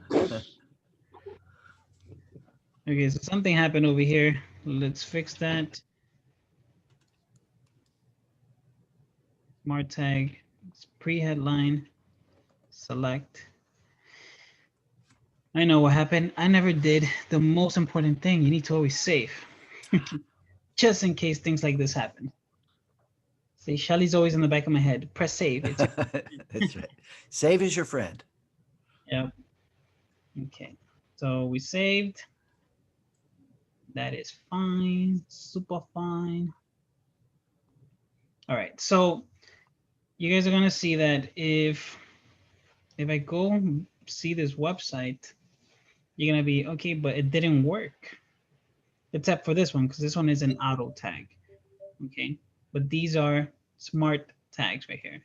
so something happened over here. Let's fix that. Smart tag, pre-headline, select. I know what happened. I never did the most important thing. You need to always save, just in case things like this happen. See, Shelly's always in the back of my head. Press save. It's
That's right. Save is your friend.
Yep. Okay, so we saved. That is fine, super fine. All right, so you guys are gonna see that if I go see this website, you're gonna be, okay, but it didn't work. Except for this one, because this one is an auto tag, okay? But these are smart tags right here.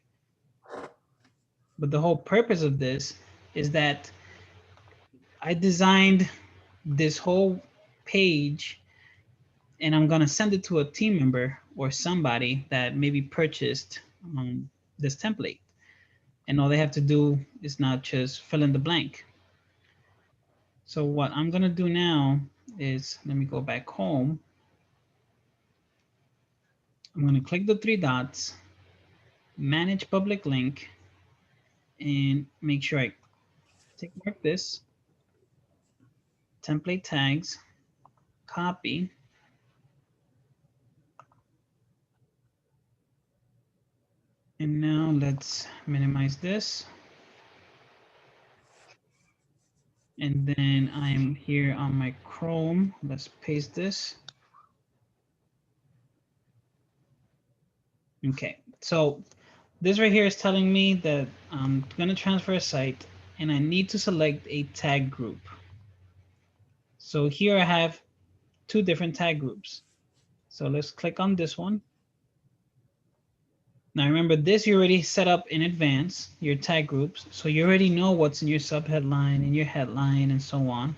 But the whole purpose of this is that I designed this whole page and I'm gonna send it to a team member or somebody that maybe purchased this template. And all they have to do is not just fill in the blank. So what I'm gonna do now is, let me go back home. I'm gonna click the three dots, manage public link, and make sure I tick mark this, template tags, copy, and now let's minimize this. And then I'm here on my Chrome. Let's paste this. Okay, so this right here is telling me that I'm gonna transfer a site and I need to select a tag group. So here I have two different tag groups. So let's click on this one. Now remember this, you already set up in advance, your tag groups. So you already know what's in your subheadline and your headline and so on.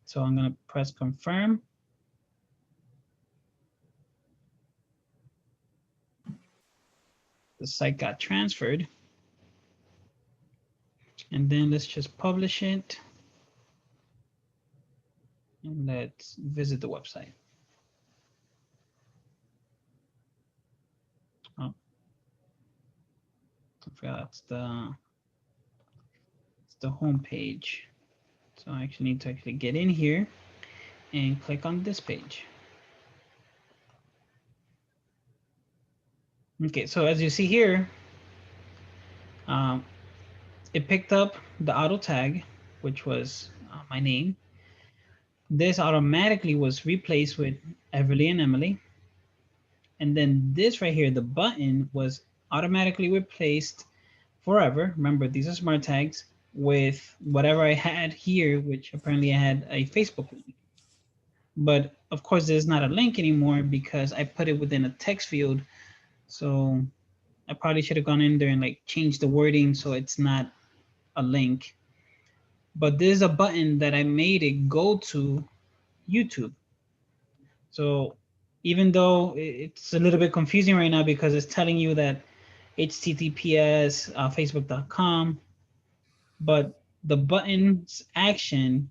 So I'm gonna press confirm. The site got transferred. And then let's just publish it. And let's visit the website. Oh, I forgot it's the home page. So I actually need to get in here and click on this page. Okay, so as you see here, it picked up the auto tag, which was my name. This automatically was replaced with Everly and Emily. And then this right here, the button, was automatically replaced forever. Remember, these are smart tags with whatever I had here, which apparently I had a Facebook link. But of course, there's not a link anymore because I put it within a text field So I probably should have gone in there and like changed the wording so it's not a link. But there's a button that I made it go to YouTube. So even though it's a little bit confusing right now because it's telling you that HTTPS Facebook.com, but the button's action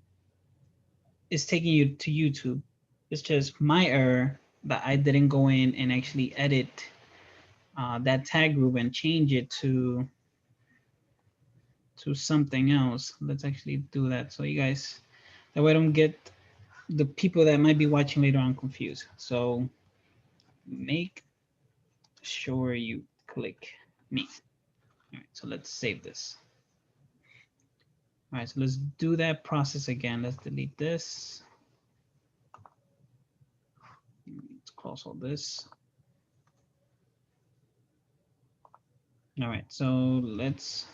is taking you to YouTube. It's just my error that I didn't go in and actually edit that tag group and change it to something else. Let's actually do that so you guys, that way I don't get the people that might be watching later on confused. So make sure you click me. All right, so let's save this. All right, so let's do that process again. Let's delete this. Let's close all this. All right, so let's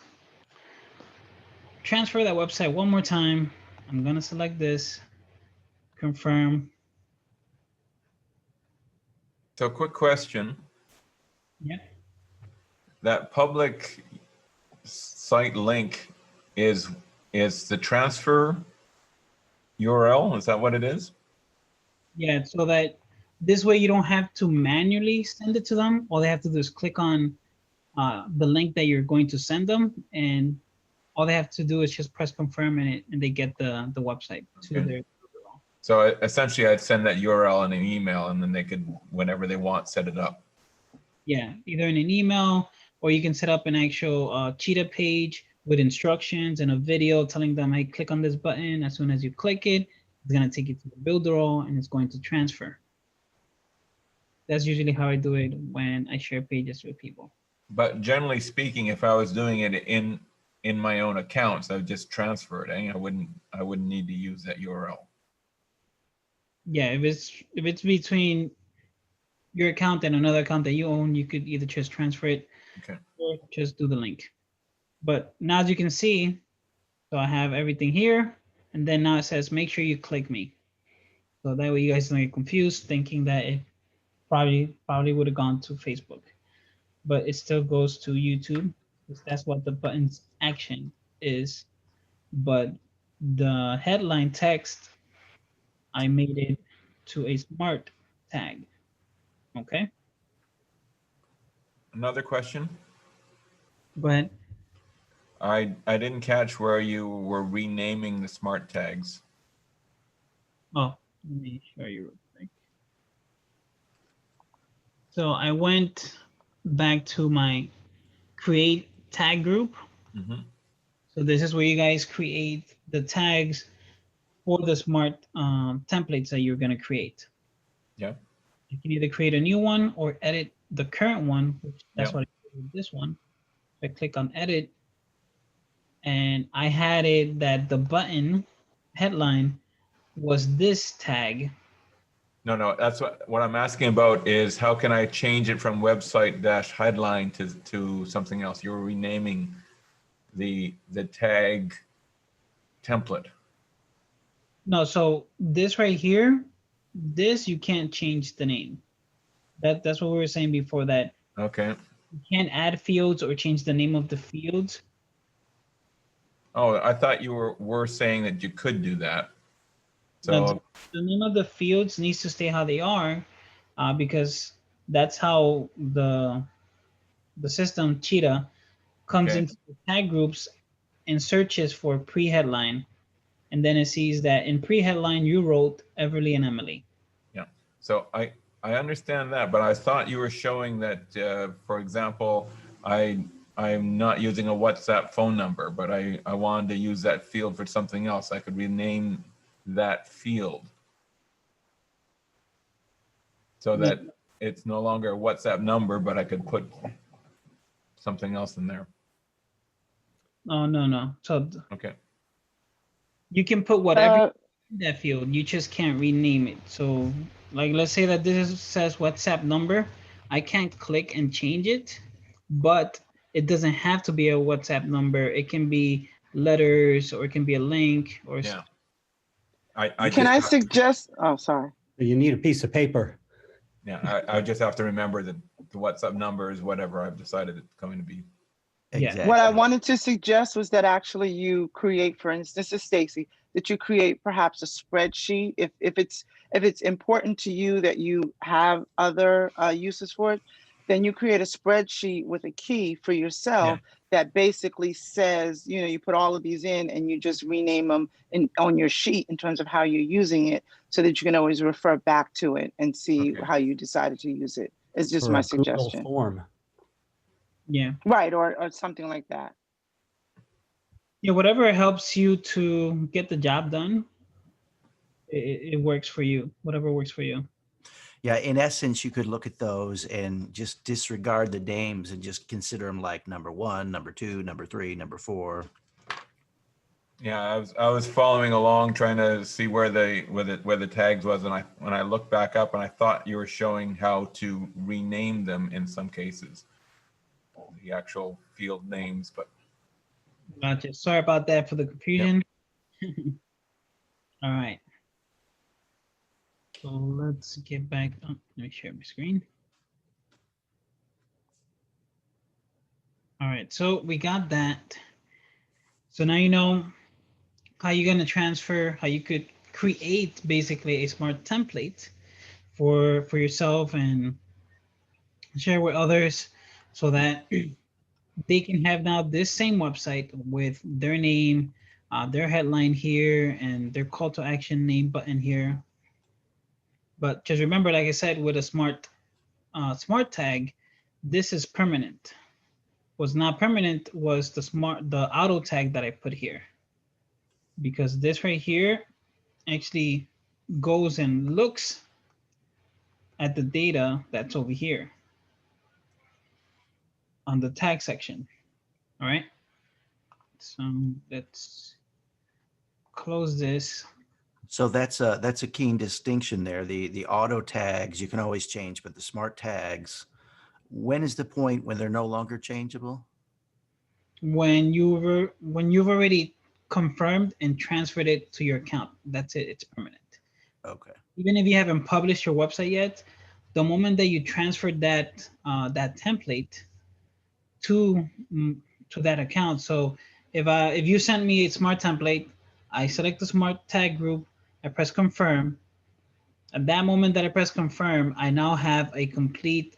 transfer that website one more time. I'm gonna select this, confirm.
So quick question.
Yeah.
That public site link is the transfer URL? Is that what it is?
Yeah, so that this way you don't have to manually send it to them. All they have to do is click on the link that you're going to send them, and all they have to do is just press confirm and they get the website to
Okay.
their.
So essentially I'd send that URL in an email and then they could, whenever they want, set it up.
Yeah, either in an email or you can set up an actual Cheetah page with instructions and a video telling them, hey, click on this button. As soon as you click it, it's going to take you to the Builderall and it's going to transfer. That's usually how I do it when I share pages with people.
But generally speaking, if I was doing it in my own accounts, I would just transfer it. I wouldn't need to use that URL.
Yeah, if it's between your account and another account that you own, you could either just transfer it
Okay.
or just do the link. But now as you can see, so I have everything here, and then now it says make sure you click me. So that way you guys don't get confused thinking that it probably would have gone to Facebook, but it still goes to YouTube because that's what the button's action is. But the headline text, I made it to a smart tag. Okay,
Another question.
go ahead.
I didn't catch where you were renaming the smart tags.
Oh, let me show you real quick. So I went back to my create tag group.
Mm-hmm.
So this is where you guys create the tags for the smart templates that you're going to create.
Yeah.
You can either create a new one or edit the current one, which that's
Yeah.
what I did with this one. I click on edit, and I had it that the button headline was this tag.
No, that's what I'm asking about is how can I change it from website dash headline to something else? You're renaming the tag template.
No, so this right here, this you can't change the name. That's what we were saying before, that
Okay.
you can't add fields or change the name of the fields.
Oh, I thought you were saying that you could do that.
Now,
So
the name of the fields needs to stay how they are, because that's how the system Cheetah comes
Okay.
into the tag groups and searches for pre-headline, and then it sees that in pre-headline you wrote Everly and Emily.
yeah. So I understand that, but I thought you were showing that, for example, I'm not using a WhatsApp phone number, but I wanted to use that field for something else. I could rename that field so that it's no longer a WhatsApp number, but I could put something else in there.
Oh, no. So
Okay.
you can put whatever in that field, you just can't rename it. So like, let's say that this says WhatsApp number. I can't click and change it, but it doesn't have to be a WhatsApp number. It can be letters, or it can be a link, or
Yeah.
Can I suggest? Oh, sorry.
You need a piece of paper.
Yeah, I just have to remember the WhatsApp numbers, whatever I've decided it's going to be.
Yeah.
Exactly.
What I wanted to suggest was that actually you create, for instance, this is Stacy, that you create perhaps a spreadsheet. If it's important to you that you have other uses for it, then you create a spreadsheet with a key for yourself that basically says, you know, you put all of these in and you just rename them on your sheet in terms of how you're using it, so that you can always refer back to it and see
Okay.
how you decided to use it. It's just
For
my
a Google
suggestion.
form.
Yeah.
Right, or something like that.
Yeah, whatever helps you to get the job done, it works for you. Whatever works for you.
Yeah, in essence, you could look at those and just disregard the names and just consider them like number 1, number 2, number 3, number 4.
Yeah, I was following along trying to see where the tags was, and when I looked back up, and I thought you were showing how to rename them in some cases, the actual field names, but
Gotcha. Sorry about that for the confusion. All right. So let's get back. Oh, let me share my screen. All right. So we got that. So now you know how you're going to transfer, how you could create basically a smart template for yourself and share with others, so that they can have now this same website with their name, their headline here, and their call to action name button here. But just remember, like I said, with a smart tag, this is permanent. What's not permanent was the auto tag that I put here, because this right here actually goes and looks at the data that's over here on the tag section. All right. So let's close this.
So that's a keen distinction there. The auto tags you can always change, but the smart tags, when is the point when they're no longer changeable?
When you've already confirmed and transferred it to your account, that's it. It's permanent.
Okay.
Even if you haven't published your website yet, the moment that you transferred that that template to that account. So if you send me a smart template, I select the smart tag group, I press confirm. At that moment that I press confirm, I now have a complete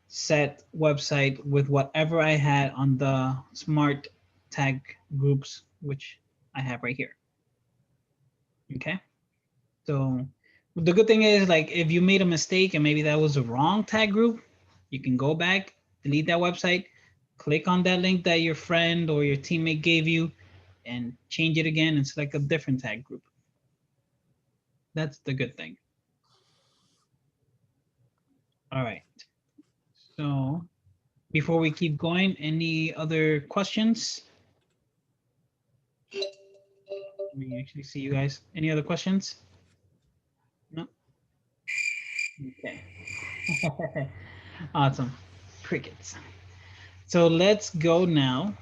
set website with whatever I had on the smart tag groups, which I have right here. Okay. So the good thing is, like, if you made a mistake and maybe that was the wrong tag group, you can go back, delete that website, click on that link that your friend or your teammate gave you, and change it again and select a different tag group. That's the good thing. All right. So before we keep going, any other questions? Let me actually see you guys. Any other questions? No? Okay. Awesome. Crickets. So let's go now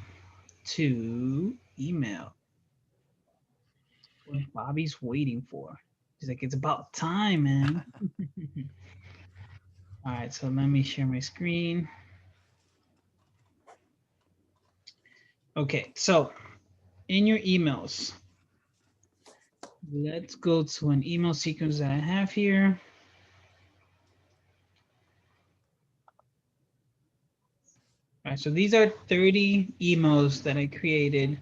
to email. What Bobby's waiting for. He's like, it's about time, man. All right, so let me share my screen. Okay, so in your emails, let's go to an email sequence that I have here. All right, so these are 30 emails that I created,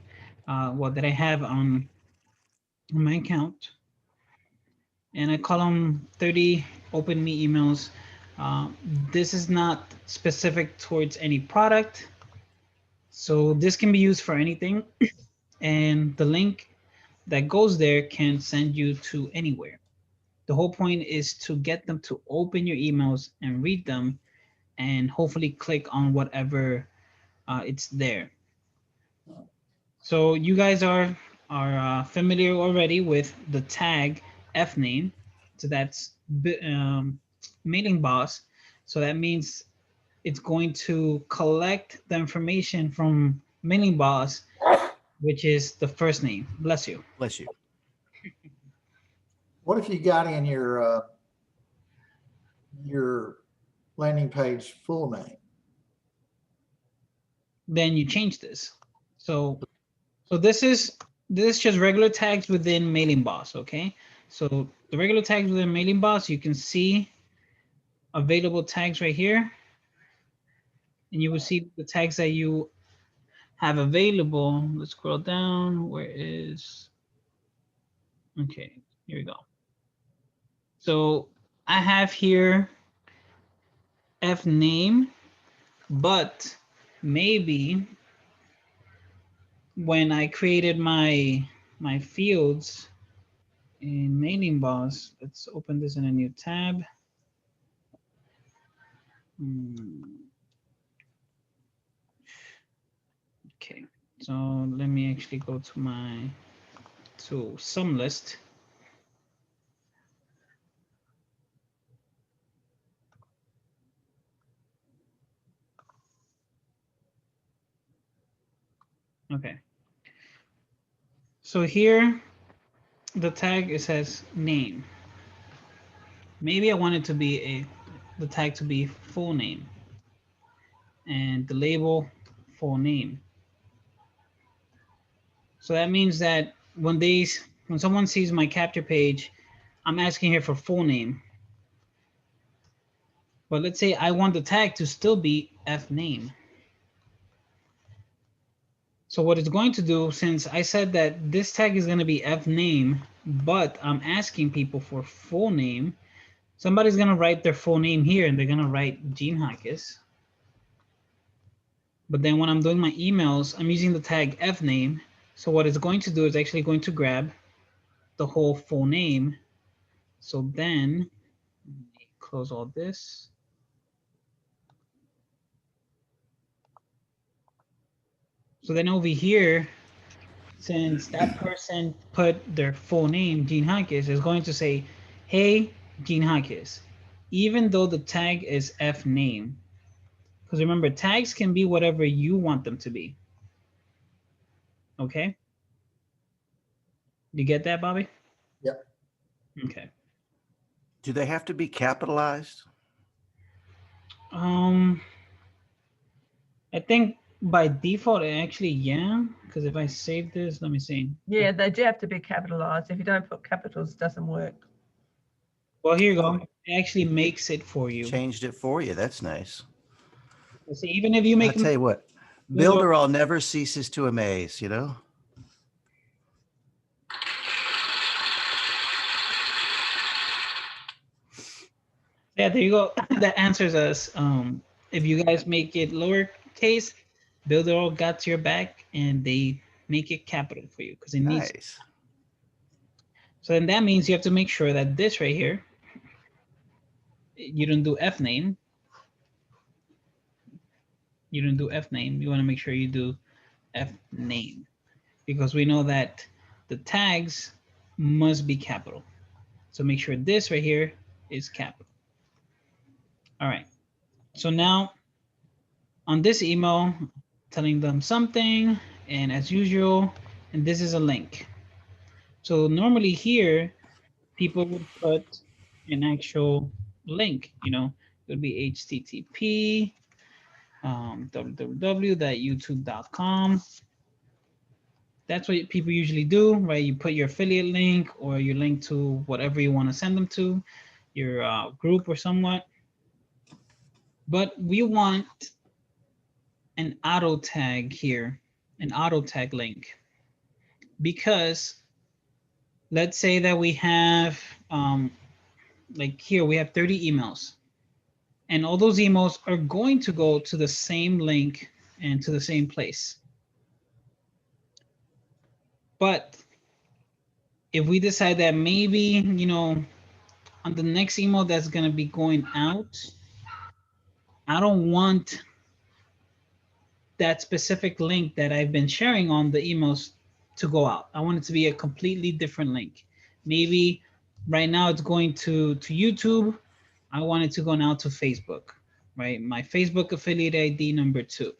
that I have on my account. And I call them 30 open me emails. This is not specific towards any product. So this can be used for anything. And the link that goes there can send you to anywhere. The whole point is to get them to open your emails and read them and hopefully click on whatever it's there. So you guys are familiar already with the tag fname. So that's mailing boss. So that means it's going to collect the information from mailing boss, which is the first name. Bless you.
Bless you.
What if you got in your landing page full name.
then you change this. So this is just regular tags within Mailing Boss, okay? So the regular tags within Mailing Boss, you can see available tags right here. And you will see the tags that you have available. Let's scroll down. Where is, okay, here we go. So I have here F name, but maybe when I created my fields in Mailing Boss, let's open this in a new tab. Okay, so let me actually go to some list. Okay. So here, the tag, it says name. Maybe I want it to be the tag to be full name, and the label full name. So that means that when someone sees my capture page, I'm asking here for full name. But let's say I want the tag to still be F name. So what it's going to do, since I said that this tag is going to be F name, but I'm asking people for full name, somebody's going to write their full name here and they're going to write Gene Jaquez. But then when I'm doing my emails, I'm using the tag F name. So what it's going to do is actually going to grab the whole full name. So then close all this. So then over here, since that person put their full name, Gene Jaquez, is going to say, hey, Gene Jaquez, even though the tag is F name. Because remember, tags can be whatever you want them to be. Okay? You get that, Bobby?
Yep.
Okay.
Do they have to be capitalized?
I think by default, actually, yeah. Because if I save this, let me see.
Yeah, they do have to be capitalized. If you don't put capitals, it doesn't work.
Well, here you go. It actually makes it for you.
Changed it for you. That's nice.
See, even if you make
I'll tell you what, Builderall never ceases to amaze, you know?
Yeah, there you go. That answers us. If you guys make it lowercase, Builderall got your back and they make it capital for you because it needs.
Nice.
So then that means you have to make sure that this right here, you don't do F name. You don't do F name. You want to make sure you do F name because we know that the tags must be capital. So make sure this right here is capital. All right. So now on this email, telling them something, and as usual, and this is a link. So normally here, people would put an actual link, you know, it would be http www.youtube.com. That's what people usually do, right? You put your affiliate link or your link to whatever you want to send them to, your group or somewhat. But we want an auto tag here, an auto tag link, because let's say that we have, like here, we have 30 emails and all those emails are going to go to the same link and to the same place. But if we decide that maybe, you know, on the next email that's going to be going out, I don't want that specific link that I've been sharing on the emails to go out. I want it to be a completely different link. Maybe right now it's going to YouTube. I want it to go now to Facebook, right? My Facebook affiliate ID number 2.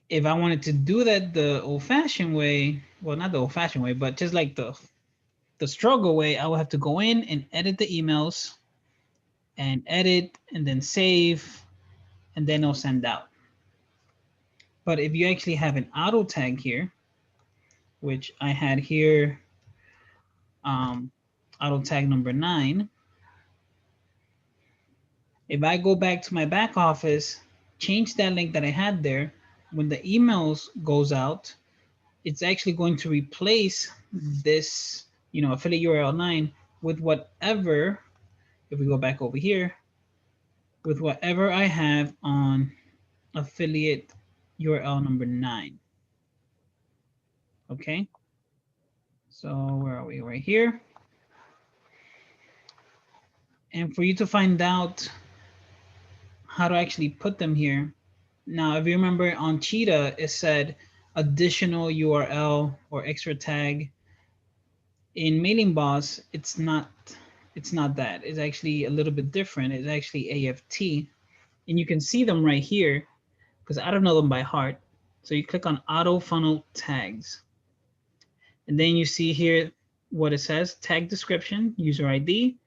If I wanted to do that the old-fashioned way, well, not the old-fashioned way, but just like the struggle way, I would have to go in and edit the emails, and edit and then save, and then it'll send out. But if you actually have an auto tag here, which I had here, auto tag number 9. If I go back to my back office, change that link that I had there, when the emails goes out, it's actually going to replace this, affiliate URL 9 with whatever, if we go back over here, with whatever I have on affiliate URL number 9. Okay. So where are we? Right here. And for you to find out how to actually put them here. Now, if you remember on Cheetah, it said additional URL or extra tag. In Mailing Boss, it's not that. It's actually a little bit different. It's actually AFT. And you can see them right here because I don't know them by heart. So you click on auto funnel tags. And then you see here what it says, tag description, user ID,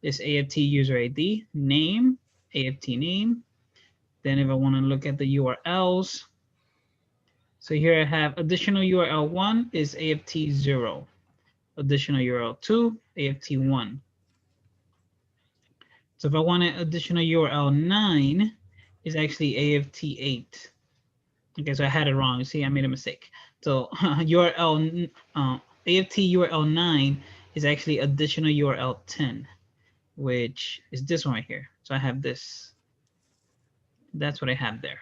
this AFT user ID, name, AFT name. Then if I want to look at the URLs, so here I have additional URL 1 is AFT 0. Additional URL 2, AFT 1. So if I want an additional URL 9 is actually AFT 8. Okay, so I had it wrong. See, I made a mistake. So URL AFT URL 9 is actually additional URL 10, which is this one right here. So I have this. That's what I have there.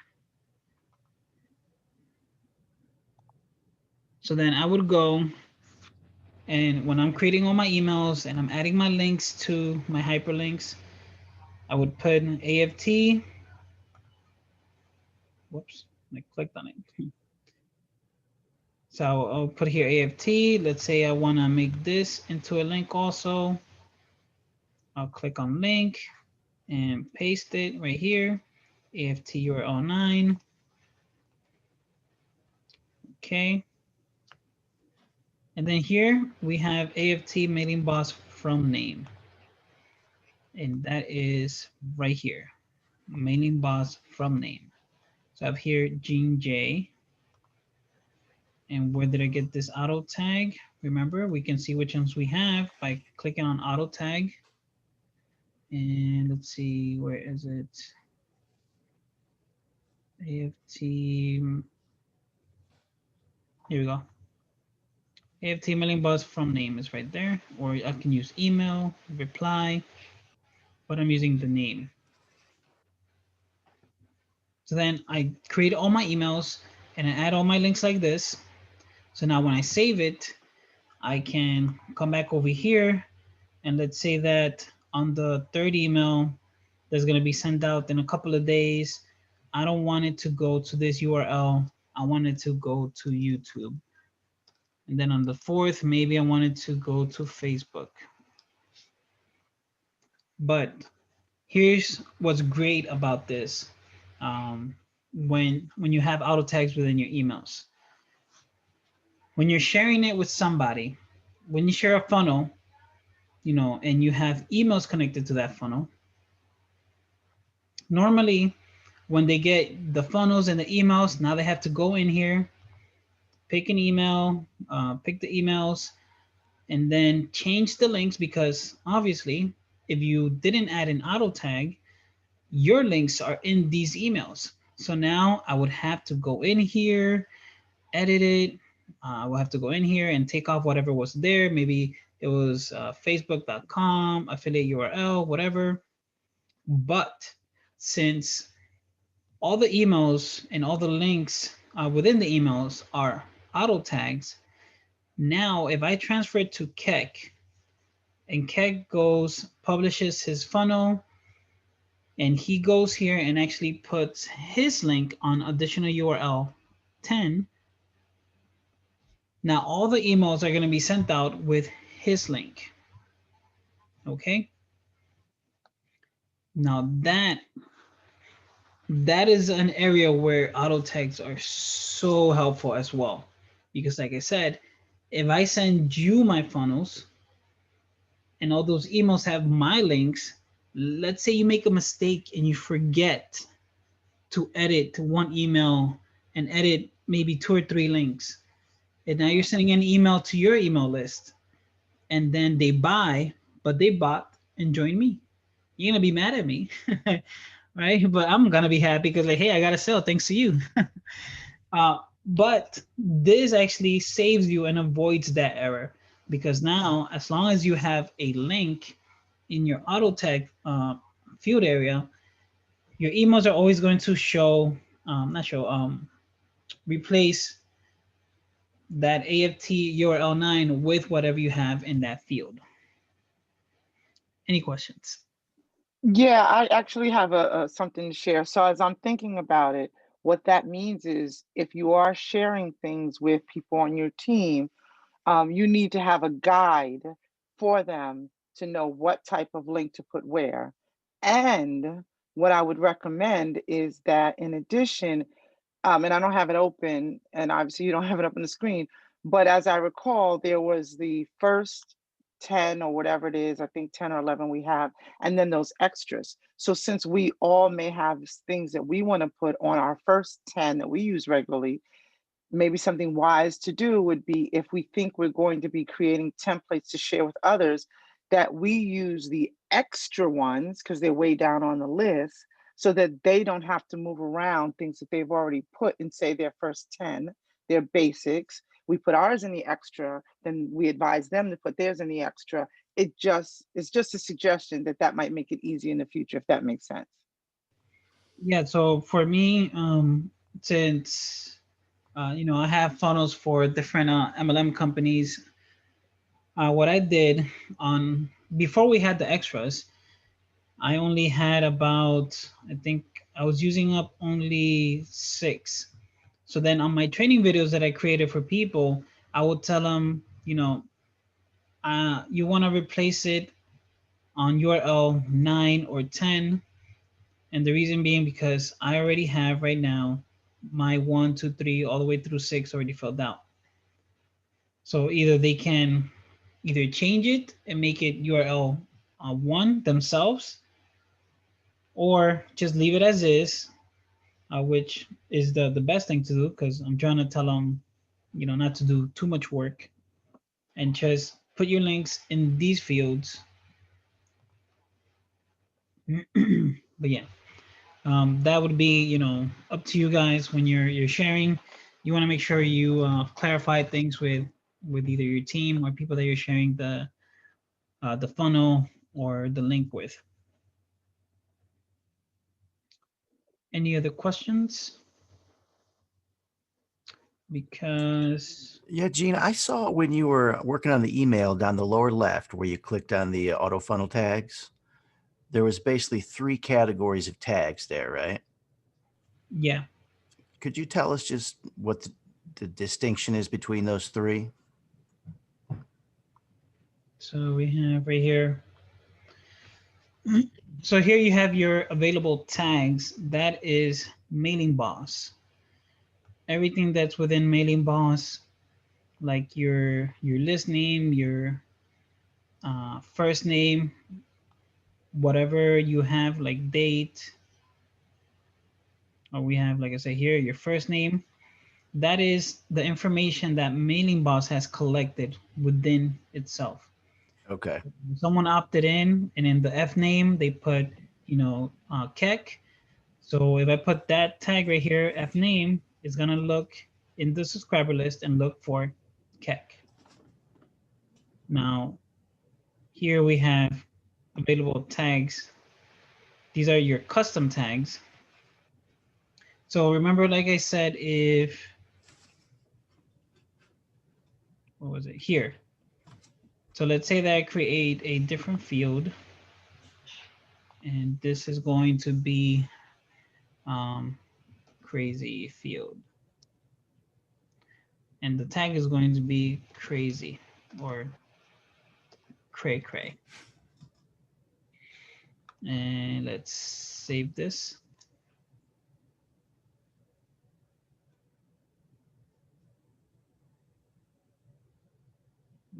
So then I would go, and when I'm creating all my emails and I'm adding my links to my hyperlinks, I would put AFT. Whoops, I clicked on it. So I'll put here AFT. Let's say I want to make this into a link also. I'll click on link and paste it right here. AFT URL 9. Okay. And then here we have AFT Mailing Boss from name. And that is right here. Mailing Boss from name. So I have here Gene J. And where did I get this auto tag? Remember, we can see which ones we have by clicking on auto tag. And let's see, where is it? AFT, here we go. AFT Mailing Boss from name is right there, or I can use email, reply, but I'm using the name. So then I create all my emails and I add all my links like this. So now when I save it, I can come back over here and let's say that on the third email that's going to be sent out in a couple of days, I don't want it to go to this URL. I want it to go to YouTube. And then on the fourth, maybe I wanted to go to Facebook. But here's what's great about this. When you have auto tags within your emails, when you're sharing it with somebody, when you share a funnel, and you have emails connected to that funnel, normally when they get the funnels and the emails, now they have to go in here, pick an email, pick the emails, and then change the links, because obviously if you didn't add an auto tag, your links are in these emails. So now I would have to go in here, edit it. I will have to go in here and take off whatever was there. Maybe it was facebook.com, affiliate URL, whatever. But since all the emails and all the links within the emails are auto tags, now if I transfer it to Keck, and Keck goes, publishes his funnel, and he goes here and actually puts his link on additional URL 10. Now all the emails are going to be sent out with his link. Okay. Now that is an area where auto tags are so helpful as well, because like I said, if I send you my funnels and all those emails have my links, let's say you make a mistake and you forget to edit one email and edit maybe 2 or 3 links. And now you're sending an email to your email list, and then they buy, but they bought and joined me. You're gonna be mad at me, right? But I'm gonna be happy because like, hey, I got a sale thanks to you. But this actually saves you and avoids that error, because now as long as you have a link in your auto tag field area, your emails are always going to show, not show, replace that AFT URL9 with whatever you have in that field. Any questions?
Yeah, I actually have a something to share. So as I'm thinking about it, what that means is if you are sharing things with people on your team, you need to have a guide for them to know what type of link to put where. And what I would recommend is that in addition, and I don't have it open, and obviously you don't have it up on the screen, but as I recall, there was the first 10 or whatever it is, I think 10 or 11 we have, and then those extras. So since we all may have things that we want to put on our first 10 that we use regularly, maybe something wise to do would be, if we think we're going to be creating templates to share with others, that we use the extra ones because they're way down on the list, so that they don't have to move around things that they've already put in, say, their first 10, their basics. We put ours in the extra, then we advise them to put theirs in the extra. It's just a suggestion that might make it easy in the future, if that makes sense.
Yeah, so for me, since I have funnels for different MLM companies. What I did on before we had the extras, I only had about, I think I was using up only 6. So then on my training videos that I created for people, I would tell them, you want to replace it on URL 9 or 10. And the reason being because I already have right now my 1, 2, 3, all the way through 6 already filled out. So either they can either change it and make it URL 1 themselves, or just leave it as is, which is the best thing to do, because I'm trying to tell them, not to do too much work, and just put your links in these fields. But yeah, that would be, up to you guys when you're sharing. You want to make sure you clarify things with either your team or people that you're sharing the funnel or the link with. Any other questions? Because
Yeah, Gene, I saw when you were working on the email down the lower left where you clicked on the auto funnel tags, there was basically 3 categories of tags there, right?
yeah,
Could you tell us just what the distinction is between those 3?
so we have right here. So here you have your available tags. That is Mailing Boss. Everything that's within Mailing Boss, like your list name, your first name, whatever you have, like date, or we have, like I say here, your first name. That is the information that Mailing Boss has collected within itself.
Okay.
Someone opted in, and in the F name they put, Keck. So if I put that tag right here, F name, it's gonna look in the subscriber list and look for Keck. Now, here we have available tags. These are your custom tags. So remember, like I said, what was it here? So let's say that I create a different field, and this is going to be crazy field. And the tag is going to be crazy or cray cray. And let's save this.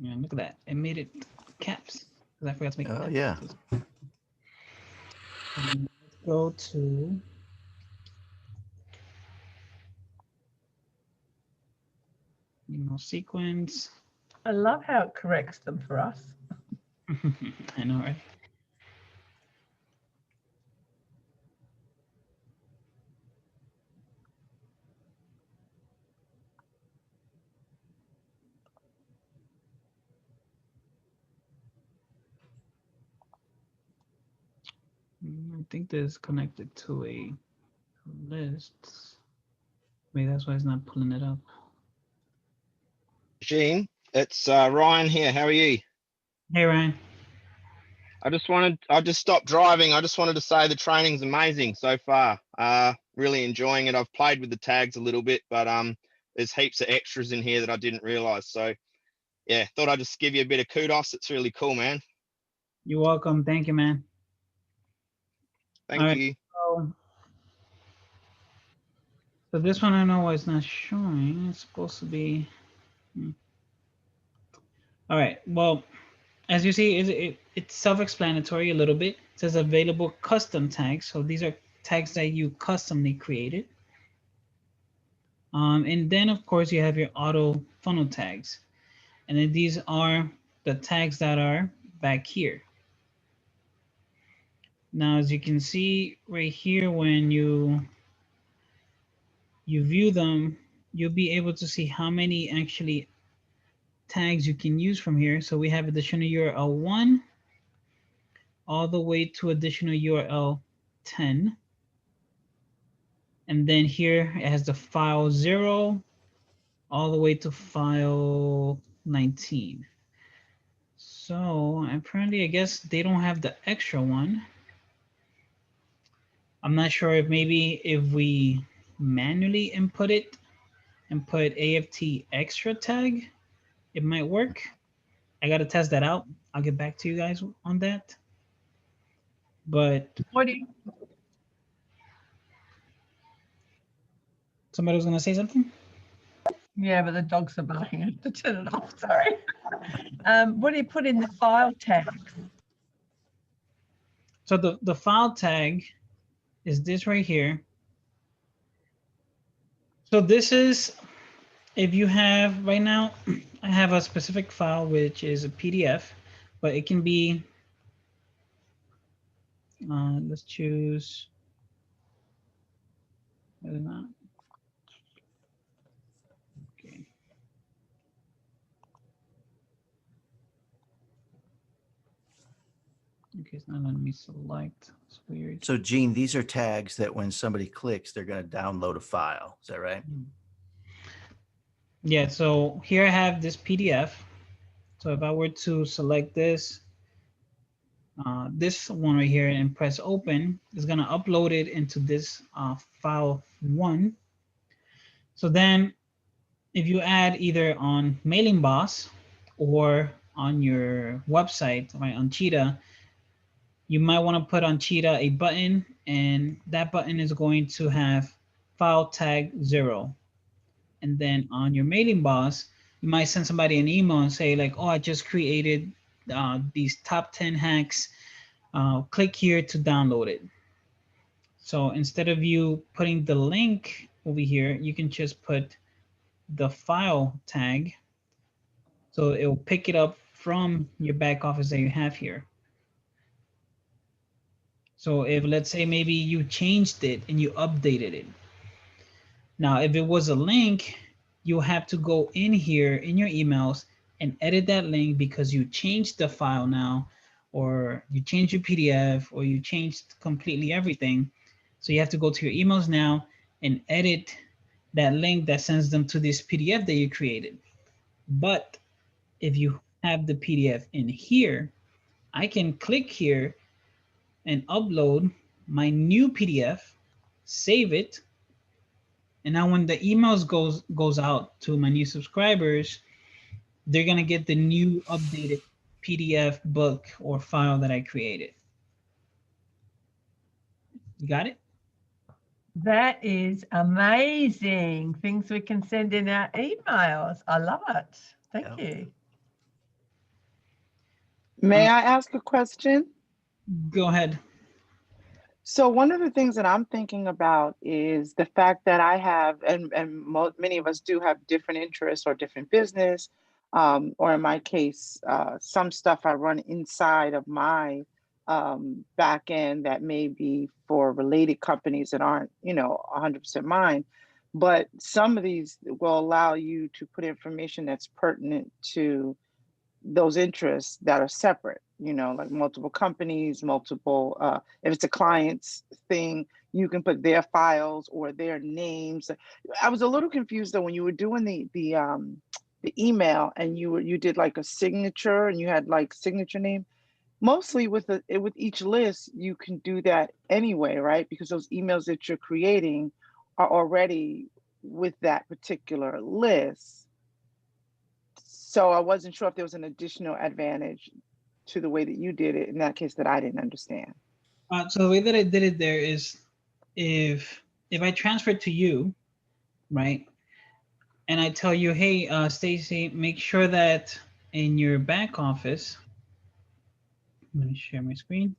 And look at that, it made it caps because I forgot to make it
Oh,
caps.
yeah.
Let's go to email sequence.
I love how it corrects them for us.
I know, right? I think this is connected to a list. Maybe that's why it's not pulling it up.
Gene, it's Ryan here. How are you?
Hey, Ryan.
I just stopped driving. I just wanted to say the training's amazing so far. Really enjoying it. I've played with the tags a little bit, but there's heaps of extras in here that I didn't realize. So yeah, thought I'd just give you a bit of kudos. It's really cool, man.
You're welcome. Thank you, man.
Thank
All right.
you.
So this one I know why it's not showing. It's supposed to be. All right. Well, as you see, it's self-explanatory a little bit. It says available custom tags. So these are tags that you customly created. And then, of course, you have your auto funnel tags. And then these are the tags that are back here. Now, as you can see right here, when you view them, you'll be able to see how many actually tags you can use from here. So we have additional URL 1 all the way to additional URL 10. And then here it has the file 0 all the way to file 19. So apparently, I guess they don't have the extra one. I'm not sure if maybe if we manually input it and put AFT extra tag, it might work. I got to test that out. I'll get back to you guys on that. But
What do you,
somebody was going to say something?
yeah, but the dogs are barking. I have to turn it off. Sorry. What do you put in the file tags?
So the file tag is this right here. So this is, if you have right now, I have a specific file, which is a PDF, but it can be, let's choose, whether or not. Okay. Okay, it's not letting me select. It's weird.
So Gene, these are tags that when somebody clicks, they're going to download a file. Is that right?
Yeah, so here I have this PDF. So if I were to select this, this one right here and press open, it's gonna upload it into this file 1. So then if you add either on Mailing Boss or on your website, right, on Cheetah, you might want to put on Cheetah a button, and that button is going to have file tag 0. And then on your Mailing Boss, you might send somebody an email and say like, oh, I just created these top 10 hacks. Click here to download it. So instead of you putting the link over here, you can just put the file tag. So it will pick it up from your back office that you have here. So if, let's say, maybe you changed it and you updated it. Now, if it was a link, you have to go in here in your emails and edit that link because you changed the file now, or you changed your PDF, or you changed completely everything. So you have to go to your emails now and edit that link that sends them to this PDF that you created. But if you have the PDF in here, I can click here and upload my new PDF, save it, and now when the emails goes out to my new subscribers, they're gonna get the new updated PDF book or file that I created. You got it?
That is amazing. Things we can send in our emails. I love it. Thank you.
May I ask a question?
Go ahead.
So one of the things that I'm thinking about is the fact that I have, many of us do have different interests or different business, or in my case, some stuff I run inside of my back end that may be for related companies that aren't, 100% mine. But some of these will allow you to put information that's pertinent to those interests that are separate, like multiple companies, multiple, if it's a client's thing, you can put their files or their names. I was a little confused though when you were doing the email and you did like a signature and you had like signature name. Mostly with each list, you can do that anyway, right? Because those emails that you're creating are already with that particular list. So I wasn't sure if there was an additional advantage to the way that you did it in that case that I didn't understand.
So the way that I did it there is, if I transfer to you, right, and I tell you, hey, Stacy, make sure that in your back office, let me share my screen.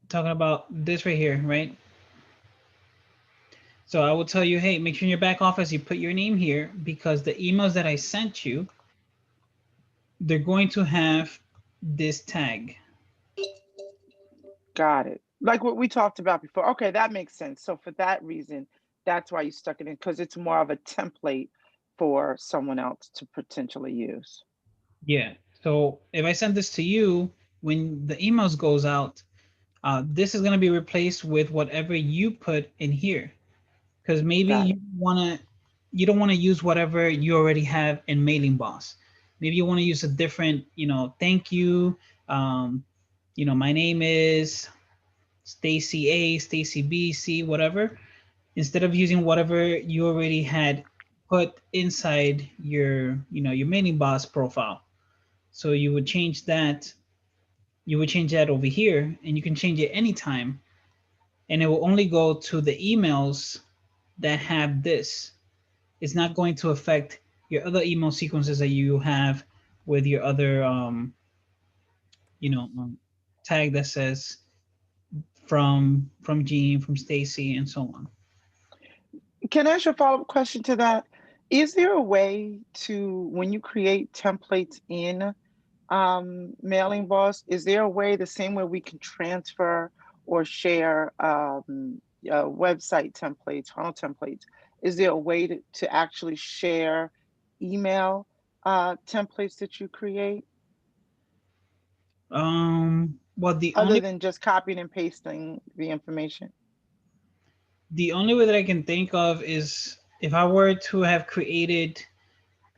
Talking about this right here, right? So I will tell you, hey, make sure in your back office you put your name here, because the emails that I sent you, they're going to have this tag.
Got it. Like what we talked about before. Okay, that makes sense. So for that reason, that's why you stuck it in, because it's more of a template for someone else to potentially use.
Yeah. So if I send this to you, when the emails goes out, this is going to be replaced with whatever you put in here, because maybe
Got
you
it.
you don't want to use whatever you already have in Mailing Boss. Maybe you want to use a different, thank you. My name is Stacy A, Stacy B, C, whatever. Instead of using whatever you already had put inside your, your Mailing Boss profile. So you would change that. You would change that over here, and you can change it anytime. And it will only go to the emails that have this. It's not going to affect your other email sequences that you have with your other, tag that says from Jean, from Stacy, and so on.
Can I ask you a follow-up question to that? Is there a way to, when you create templates in Mailing Boss, is there a way, the same way we can transfer or share website templates, funnel templates, is there a way to actually share email templates that you create,
Well, the
other than just copying and pasting the information?
only way that I can think of is if I were to have created,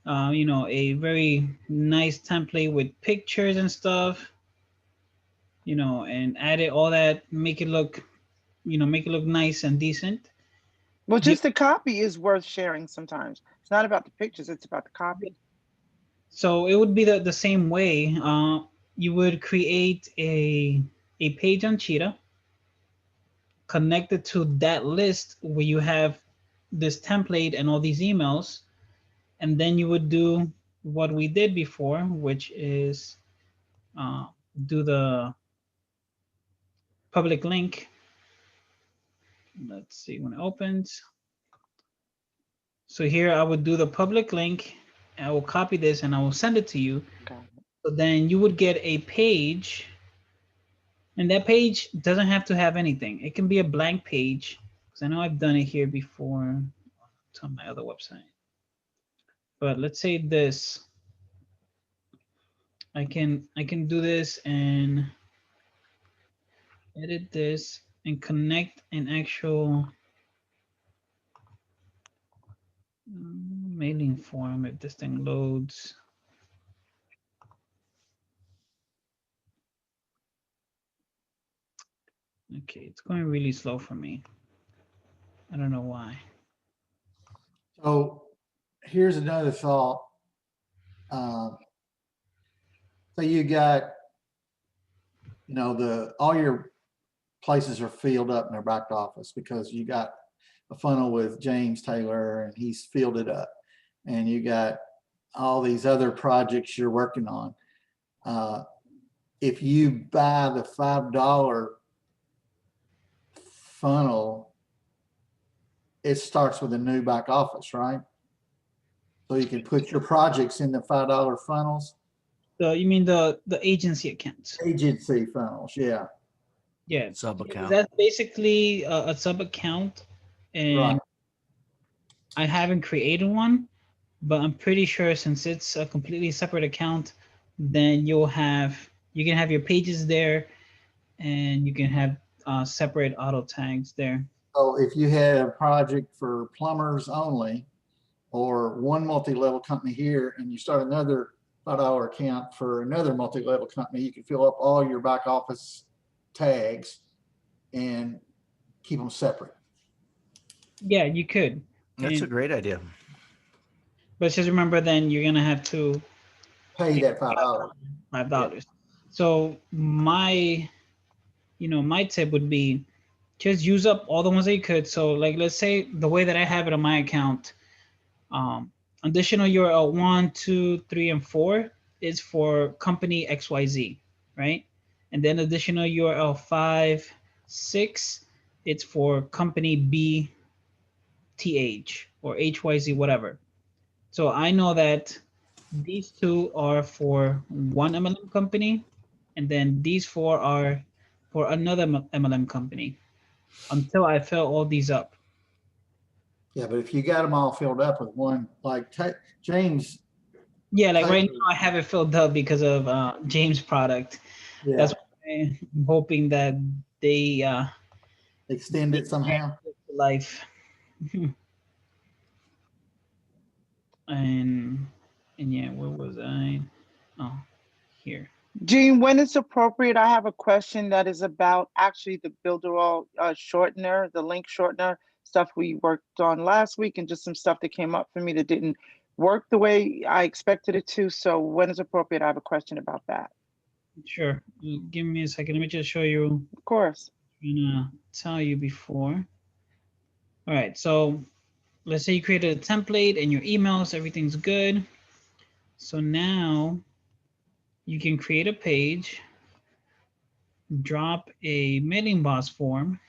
a very nice template with pictures and stuff, and added all that, make it look nice and decent.
Well, just the copy is worth sharing sometimes. It's not about the pictures, it's about the copy.
So it would be the same way. You would create a page on Cheetah, connected to that list where you have this template and all these emails, and then you would do what we did before, which is do the public link. Let's see when it opens. So here I would do the public link. I will copy this and I will send it to you.
Okay.
So then you would get a page, and that page doesn't have to have anything. It can be a blank page, because I know I've done it here before. It's on my other website. But let's say this. I can do this and edit this and connect an actual mailing form if this thing loads. Okay, it's going really slow for me. I don't know why.
So here's another thought. So you got, all your places are filled up in their back office because you got a funnel with James Taylor and he's filled it up. And you got all these other projects you're working on. If you buy the $5 funnel, it starts with a new back office, right? So you can put your projects in the $5 funnels,
You mean the agency accounts?
agency funnels, yeah.
Yeah.
Sub account.
That's basically a sub account, and
Right.
I haven't created one, but I'm pretty sure since it's a completely separate account, then you can have your pages there, and you can have separate auto tags there.
So if you had a project for plumbers only, or one multi-level company here, and you start another $5 account for another multi-level company, you can fill up all your back office tags and keep them separate.
Yeah, you could.
That's a
And-
great idea.
But just remember, then you're gonna have to
Pay that $5.
$5. So my tip would be just use up all the ones that you could. So like, let's say the way that I have it on my account, additional URL 1, 2, 3, and 4 is for company XYZ, right? And then additional URL 5, 6, it's for company BTH or HYZ, whatever. So I know that these two are for one MLM company, and then these 4 are for another MLM company until I fill all these up.
Yeah, but if you got them all filled up with one, like James,
Yeah, like right
Type-
now I have it filled up because of James' product.
yeah,
That's why I'm hoping that they
extend it somehow.
life. and yeah, where was I? Oh, here.
Jean, when it's appropriate, I have a question that is about actually the Builderall shortener, the link shortener stuff we worked on last week, and just some stuff that came up for me that didn't work the way I expected it to. So when it's appropriate, I have a question about that.
Sure. Give me a second. Let me just show you.
Of course.
I'm gonna tell you before. All right. So let's say you created a template and your emails, everything's good. So now you can create a page, drop a mailing boss form,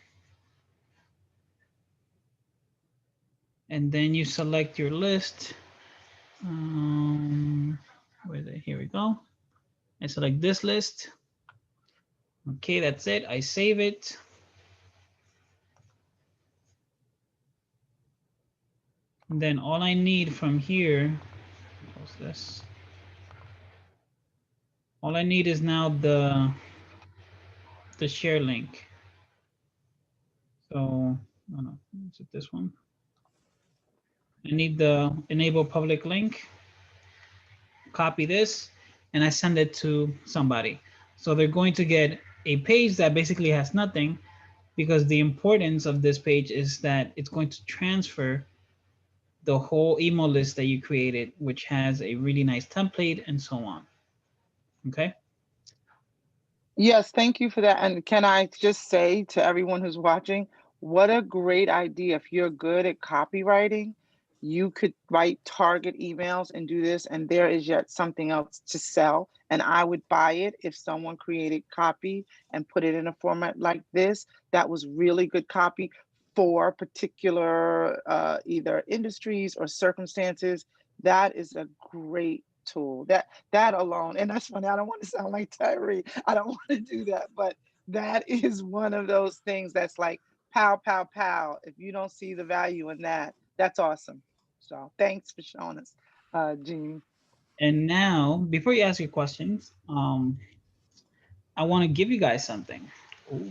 and then you select your list. Where is it? Here we go. I select this list. Okay, that's it. I save it. And then all I need from here, what's this? All I need is now the share link. So, no, is it this one? I need the enable public link. Copy this, and I send it to somebody. So they're going to get a page that basically has nothing, because the importance of this page is that it's going to transfer the whole email list that you created, which has a really nice template and so on. Okay.
Yes, thank you for that. And can I just say to everyone who's watching, what a great idea. If you're good at copywriting, you could write target emails and do this, and there is yet something else to sell. And I would buy it if someone created copy and put it in a format like this. That was really good copy for particular either industries or circumstances. That is a great tool. That alone, and that's funny, I don't want to sound like Tyree. I don't want to do that, but that is one of those things that's like pow, pow, pow. If you don't see the value in that, that's awesome. So thanks for showing us, Jean.
And now, before you ask your questions, I want to give you guys something.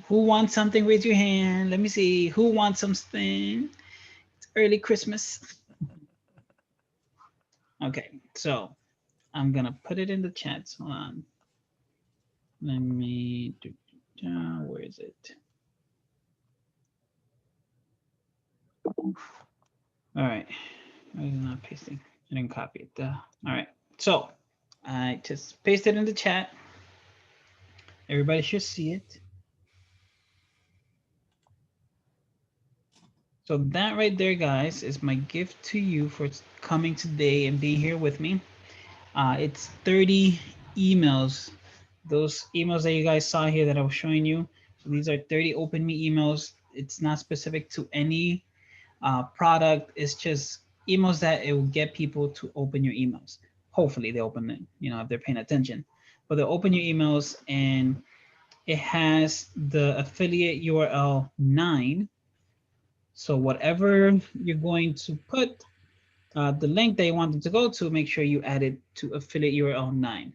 Who wants something? Raise your hand. Let me see. Who wants something? It's early Christmas. Okay, so I'm gonna put it in the chat. Hold on. Let me do. Where is it? All right. Why is it not pasting? I didn't copy it. All right. So I just pasted in the chat. Everybody should see it. So that right there, guys, is my gift to you for coming today and being here with me. It's 30 emails. Those emails that you guys saw here that I was showing you. So these are 30 open me emails It's not specific to any product. It's just emails that it will get people to open your emails. Hopefully they open it, if they're paying attention. But they'll open your emails and it has the affiliate URL 9. So whatever you're going to put, the link that you want them to go to, make sure you add it to affiliate URL 9.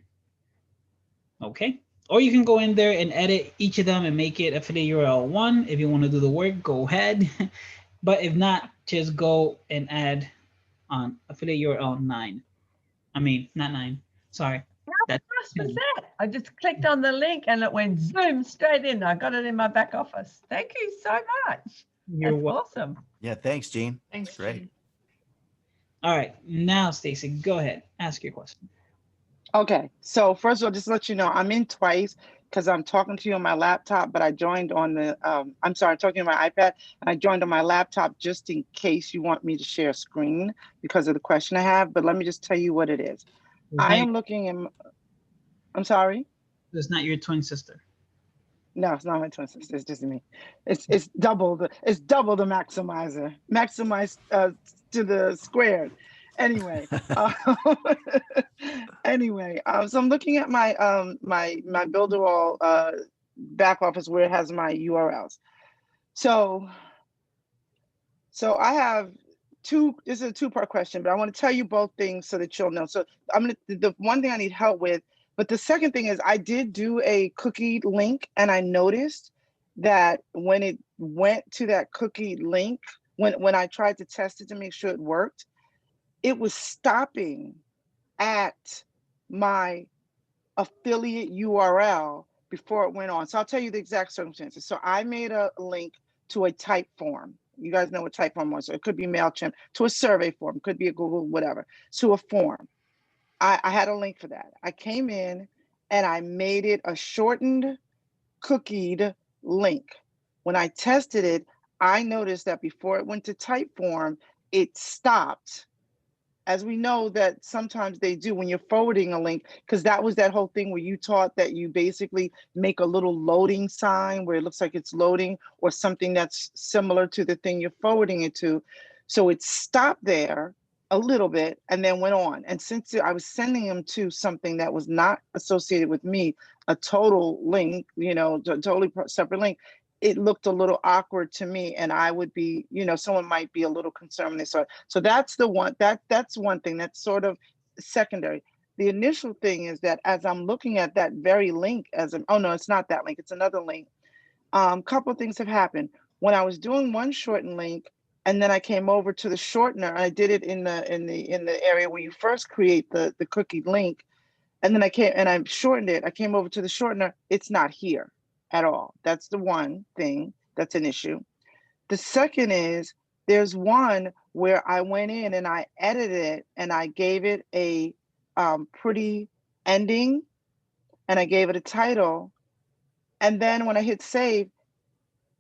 Okay. Or you can go in there and edit each of them and make it affiliate URL 1. If you want to do the work, go ahead. But if not, just go and add on affiliate URL 9. I mean, not 9. Sorry.
How fast was that? I just clicked on the link and it went zoom straight in. I got it in my back office. Thank you so much.
You're
That's awesome.
Yeah, thanks, Gene.
Thanks,
That's great.
Gene.
All right. Now, Stacy, go ahead. Ask your question.
Okay, so first of all, just to let you know, I'm in twice because I'm talking to you on my laptop, but I joined on the, I'm sorry, I'm talking on my iPad, and I joined on my laptop just in case you want me to share a screen because of the question I have, but let me just tell you what it is. I am looking in, I'm sorry?
It's not your twin sister.
No, it's not my twin sister, it's just me. It's double the maximizer, maximize to the squared. Anyway, so I'm looking at my my Builderall back office where it has my URLs. So I have this is a two-part question, but I want to tell you both things so that you'll know. So the one thing I need help with, but the second thing is I did do a cookie link and I noticed that when it went to that cookie link, when I tried to test it to make sure it worked, it was stopping at my affiliate URL before it went on. So I'll tell you the exact circumstances. So I made a link to a type form. You guys know what type form was. So it could be MailChimp, to a survey form, could be a Google, whatever, to a form. I had a link for that. I came in and I made it a shortened, cookied link. When I tested it, I noticed that before it went to type form, it stopped. As we know that sometimes they do when you're forwarding a link, because that was that whole thing where you taught that you basically make a little loading sign where it looks like it's loading or something that's similar to the thing you're forwarding it to. So it stopped there a little bit and then went on. And since I was sending them to something that was not associated with me, a total link, totally separate link, it looked a little awkward to me, and I would be, someone might be a little concerned when they saw it. So that's the one, that's one thing that's sort of secondary. The initial thing is that as I'm looking at that very link oh no, it's not that link, it's another link. Couple of things have happened. When I was doing one shortened link, and then I came over to the shortener, I did it in the area where you first create the cookie link, and then I shortened it. I came over to the shortener, it's not here at all. That's the one thing that's an issue. The second is there's one where I went in and I edited it and I gave it a pretty ending and I gave it a title. And then when I hit save,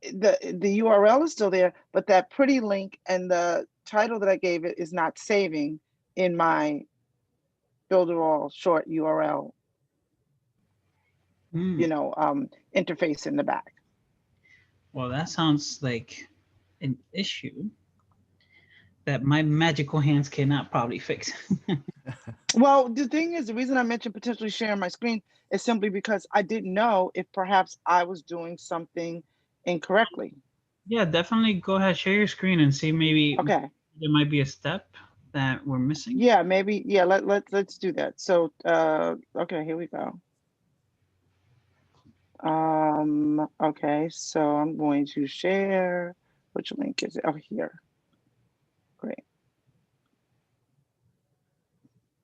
the URL is still there, but that pretty link and the title that I gave it is not saving in my Builderall short URL, interface in the back.
Well, that sounds like an issue that my magical hands cannot probably fix.
Well, the thing is, the reason I mentioned potentially sharing my screen is simply because I didn't know if perhaps I was doing something incorrectly.
Yeah, definitely go ahead, share your screen and see maybe
Okay.
there might be a step that we're missing.
Yeah, maybe. Yeah, let's do that. So, okay, here we go. Okay, so I'm going to share. Which link is it? Oh, here. Great.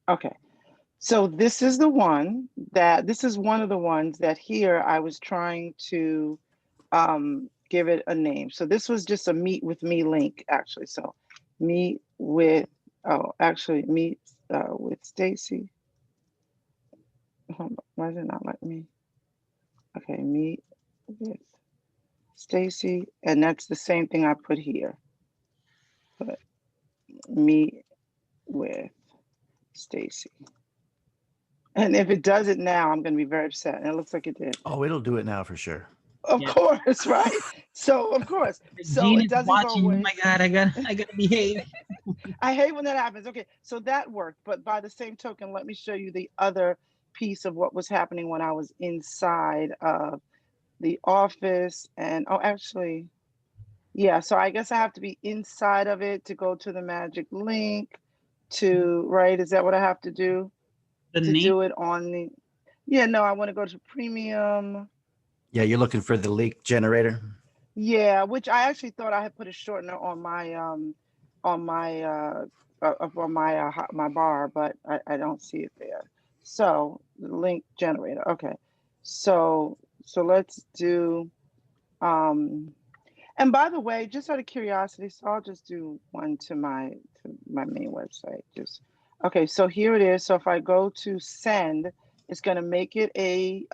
Okay, so this is one of the ones that here I was trying to give it a name. So this was just a meet with me link, actually. So meet with, meet with Stacy. Why is it not letting me? Okay, meet with Stacy, and that's the same thing I put here. But meet with Stacy. And if it does it now, I'm going to be very upset. And it looks like it did.
Oh, it'll do it now for sure.
Of
Yeah.
course, right? So of course. So
Gene
it
is
doesn't go
watching. Oh
away.
my God, I gotta behave.
I hate when that happens. Okay, so that worked. But by the same token, let me show you the other piece of what was happening when I was inside of the office. And oh, actually, yeah. So I guess I have to be inside of it to go to the magic link to, right? Is that what I have to do
The
to
name.
do it on the, yeah, no, I want to go to premium.
Yeah, you're looking for the link generator.
Yeah, which I actually thought I had put a shortener on my on my my bar, but I don't see it there. So the link generator. Okay. So let's do and by the way, just out of curiosity, so I'll just do one to my main website. Just okay, so here it is. So if I go to send, it's gonna make it a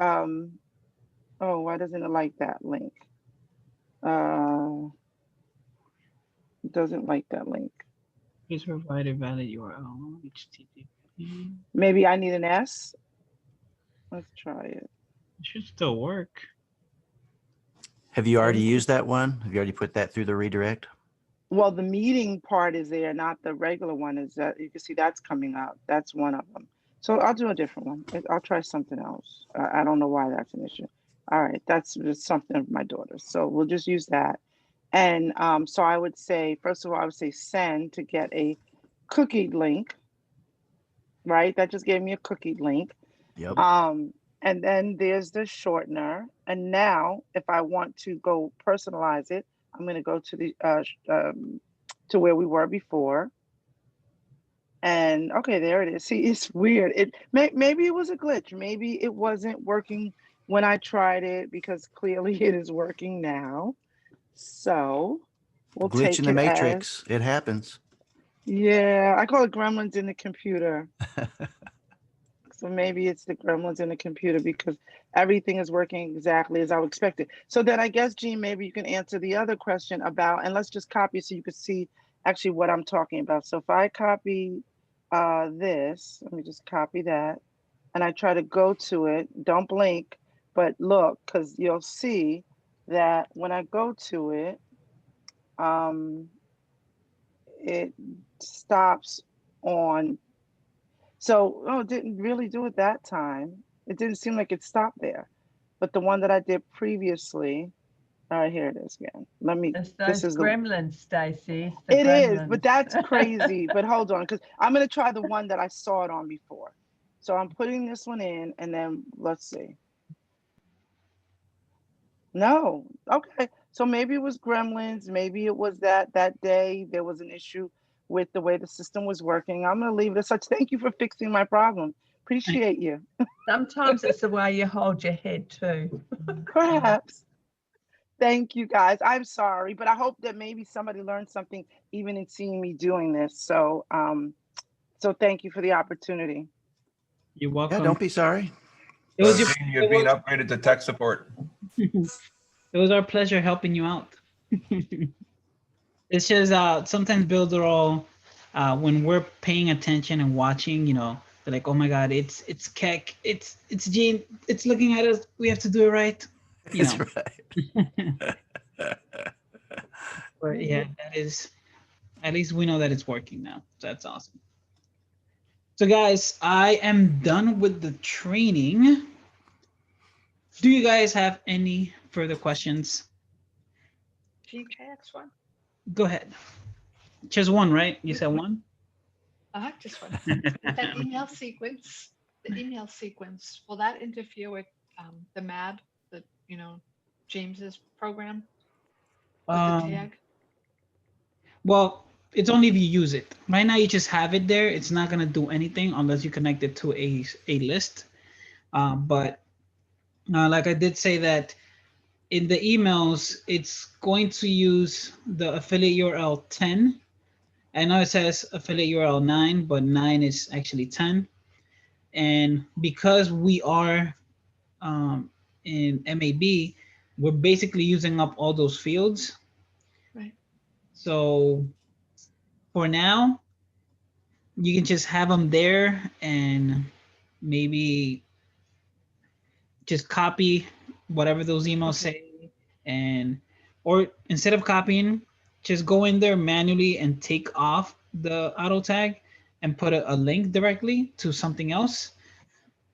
oh, why doesn't it like that link? It doesn't like that link.
Please provide a valid URL. HTTP.
Maybe I need an S. Let's try it.
It should still work.
Have you already used that one? Have you already put that through the redirect?
Well, the meeting part is there, not the regular one. Is that you can see that's coming up. That's one of them. So I'll do a different one. I'll try something else. I don't know why that's an issue. All right, that's just something of my daughter's. So we'll just use that. And so I would say, first of all, I would say send to get a cookie link, right? That just gave me a cookie link.
Yep.
And then there's the shortener. And now if I want to go personalize it, I'm going to go to the to where we were before. And okay, there it is. See, it's weird. Maybe it was a glitch. Maybe it wasn't working when I tried it, because clearly it is working now. So we'll
Glitch
take
in the
it
matrix. It happens.
yeah, I call it gremlins in the computer. So maybe it's the gremlins in the computer, because everything is working exactly as I would expect it. So then I guess, Jean, maybe you can answer the other question about, and let's just copy so you can see actually what I'm talking about. So if I copy this, let me just copy that, and I try to go to it, don't blink, but look, because you'll see that when I go to it, it stops on. So, oh, it didn't really do it that time. It didn't seem like it stopped there. But the one that I did previously, all right, here it is again. Let me,
It's
this
those
is
gremlins, Stacey.
it is, but that's crazy. But hold on, because I'm going to try the one that I saw it on before. So I'm putting this one in, and then let's see. No, okay. So maybe it was gremlins. Maybe it was that day there was an issue with the way the system was working. I'm going to leave it as such. Thank you for fixing my problem. Appreciate you.
Sometimes it's the way you hold your head too.
Perhaps. Thank you guys. I'm sorry, but I hope that maybe somebody learned something even in seeing me doing this. So, so thank you for the opportunity.
You're
Yeah,
welcome.
don't be sorry.
It was your,
Gene, you're being upgraded to tech support.
it was our pleasure helping you out. It's just sometimes Builderall, when we're paying attention and watching, you know, they're like, oh my God, it's Keck, it's Gene, it's looking at us. We have to do it right. You
That's
know.
right.
But yeah, that is, at least we know that it's working now. So that's awesome. So guys, I am done with the training. Do you guys have any further questions?
Gene, can I ask one?
Go ahead. Just one, right? You said one?
Just one. That email sequence, will that interfere with the MAD, the, you know, James's program with the tag?
Well, it's only if you use it. Right now, you just have it there. It's not going to do anything unless you connect it to a list. But like I did say that in the emails, it's going to use the affiliate URL 10. I know it says affiliate URL 9, but 9 is actually 10. And because we are in MAB, we're basically using up all those fields.
Right.
So for now, you can just have them there and maybe just copy whatever those emails say and or instead of copying, just go in there manually and take off the auto tag and put a link directly to something else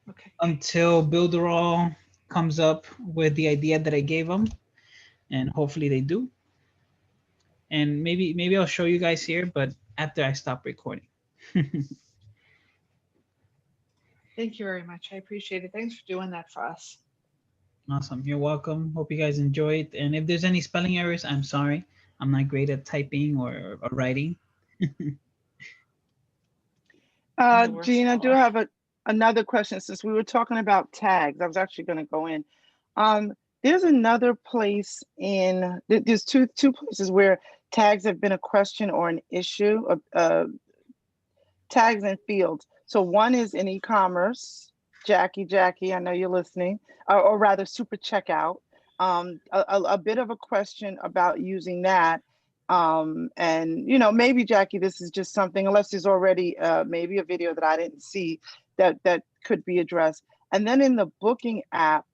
Okay.
until Builderall comes up with the idea that I gave them, and hopefully they do. And maybe I'll show you guys here, but after I stop recording.
Thank you very much. I appreciate it. Thanks for doing that for us.
Awesome. You're welcome. Hope you guys enjoy it. And if there's any spelling errors, I'm sorry. I'm not great at typing or writing.
I'm the worst
Gene, I do
speller.
have another question. Since we were talking about tags, I was actually going to go in. There's another place there's two places where tags have been a question or an issue of tags and fields. So one is in e-commerce. Jackie, I know you're listening, or rather super checkout. A bit of a question about using that. And maybe Jackie, this is just something, unless there's already maybe a video that I didn't see that could be addressed. And then in the booking app,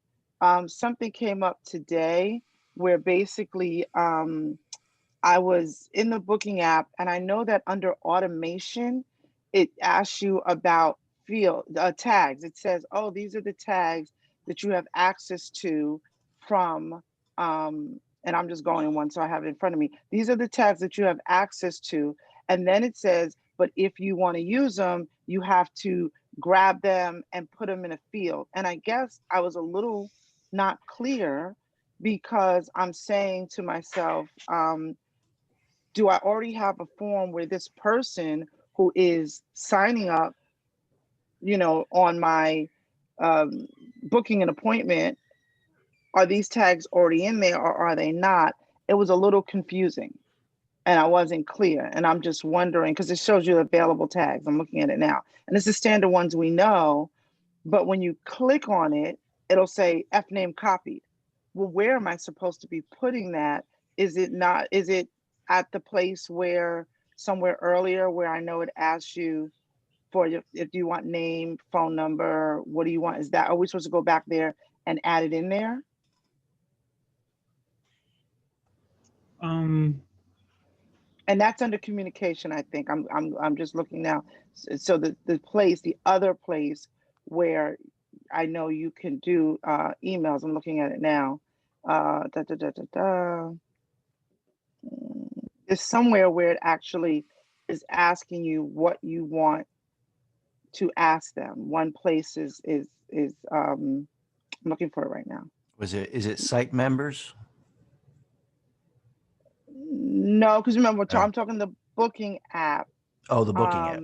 something came up today where basically I was in the booking app, and I know that under automation, it asks you about field tags. It says, oh, these are the tags that you have access to from, and I'm just going in one, so I have it in front of me. These are the tags that you have access to. And then it says, but if you want to use them, you have to grab them and put them in a field. And I guess I was a little not clear because I'm saying to myself, do I already have a form where this person who is signing up, on my booking an appointment, are these tags already in there or are they not? It was a little confusing and I wasn't clear. And I'm just wondering, because it shows you available tags. I'm looking at it now. And it's the standard ones we know, but when you click on it, it'll say F name copied. Well, where am I supposed to be putting that? Is it at the place where somewhere earlier where I know it asks you for if you want name, phone number, what do you want? Are we supposed to go back there and add it in there? And that's under communication, I think. I'm just looking now. So the other place where I know you can do emails. I'm looking at it now. There's somewhere where it actually is asking you what you want to ask them. One place is I'm looking for it right now.
Is it site members?
No, because remember, I'm talking the booking app.
Oh, the booking app.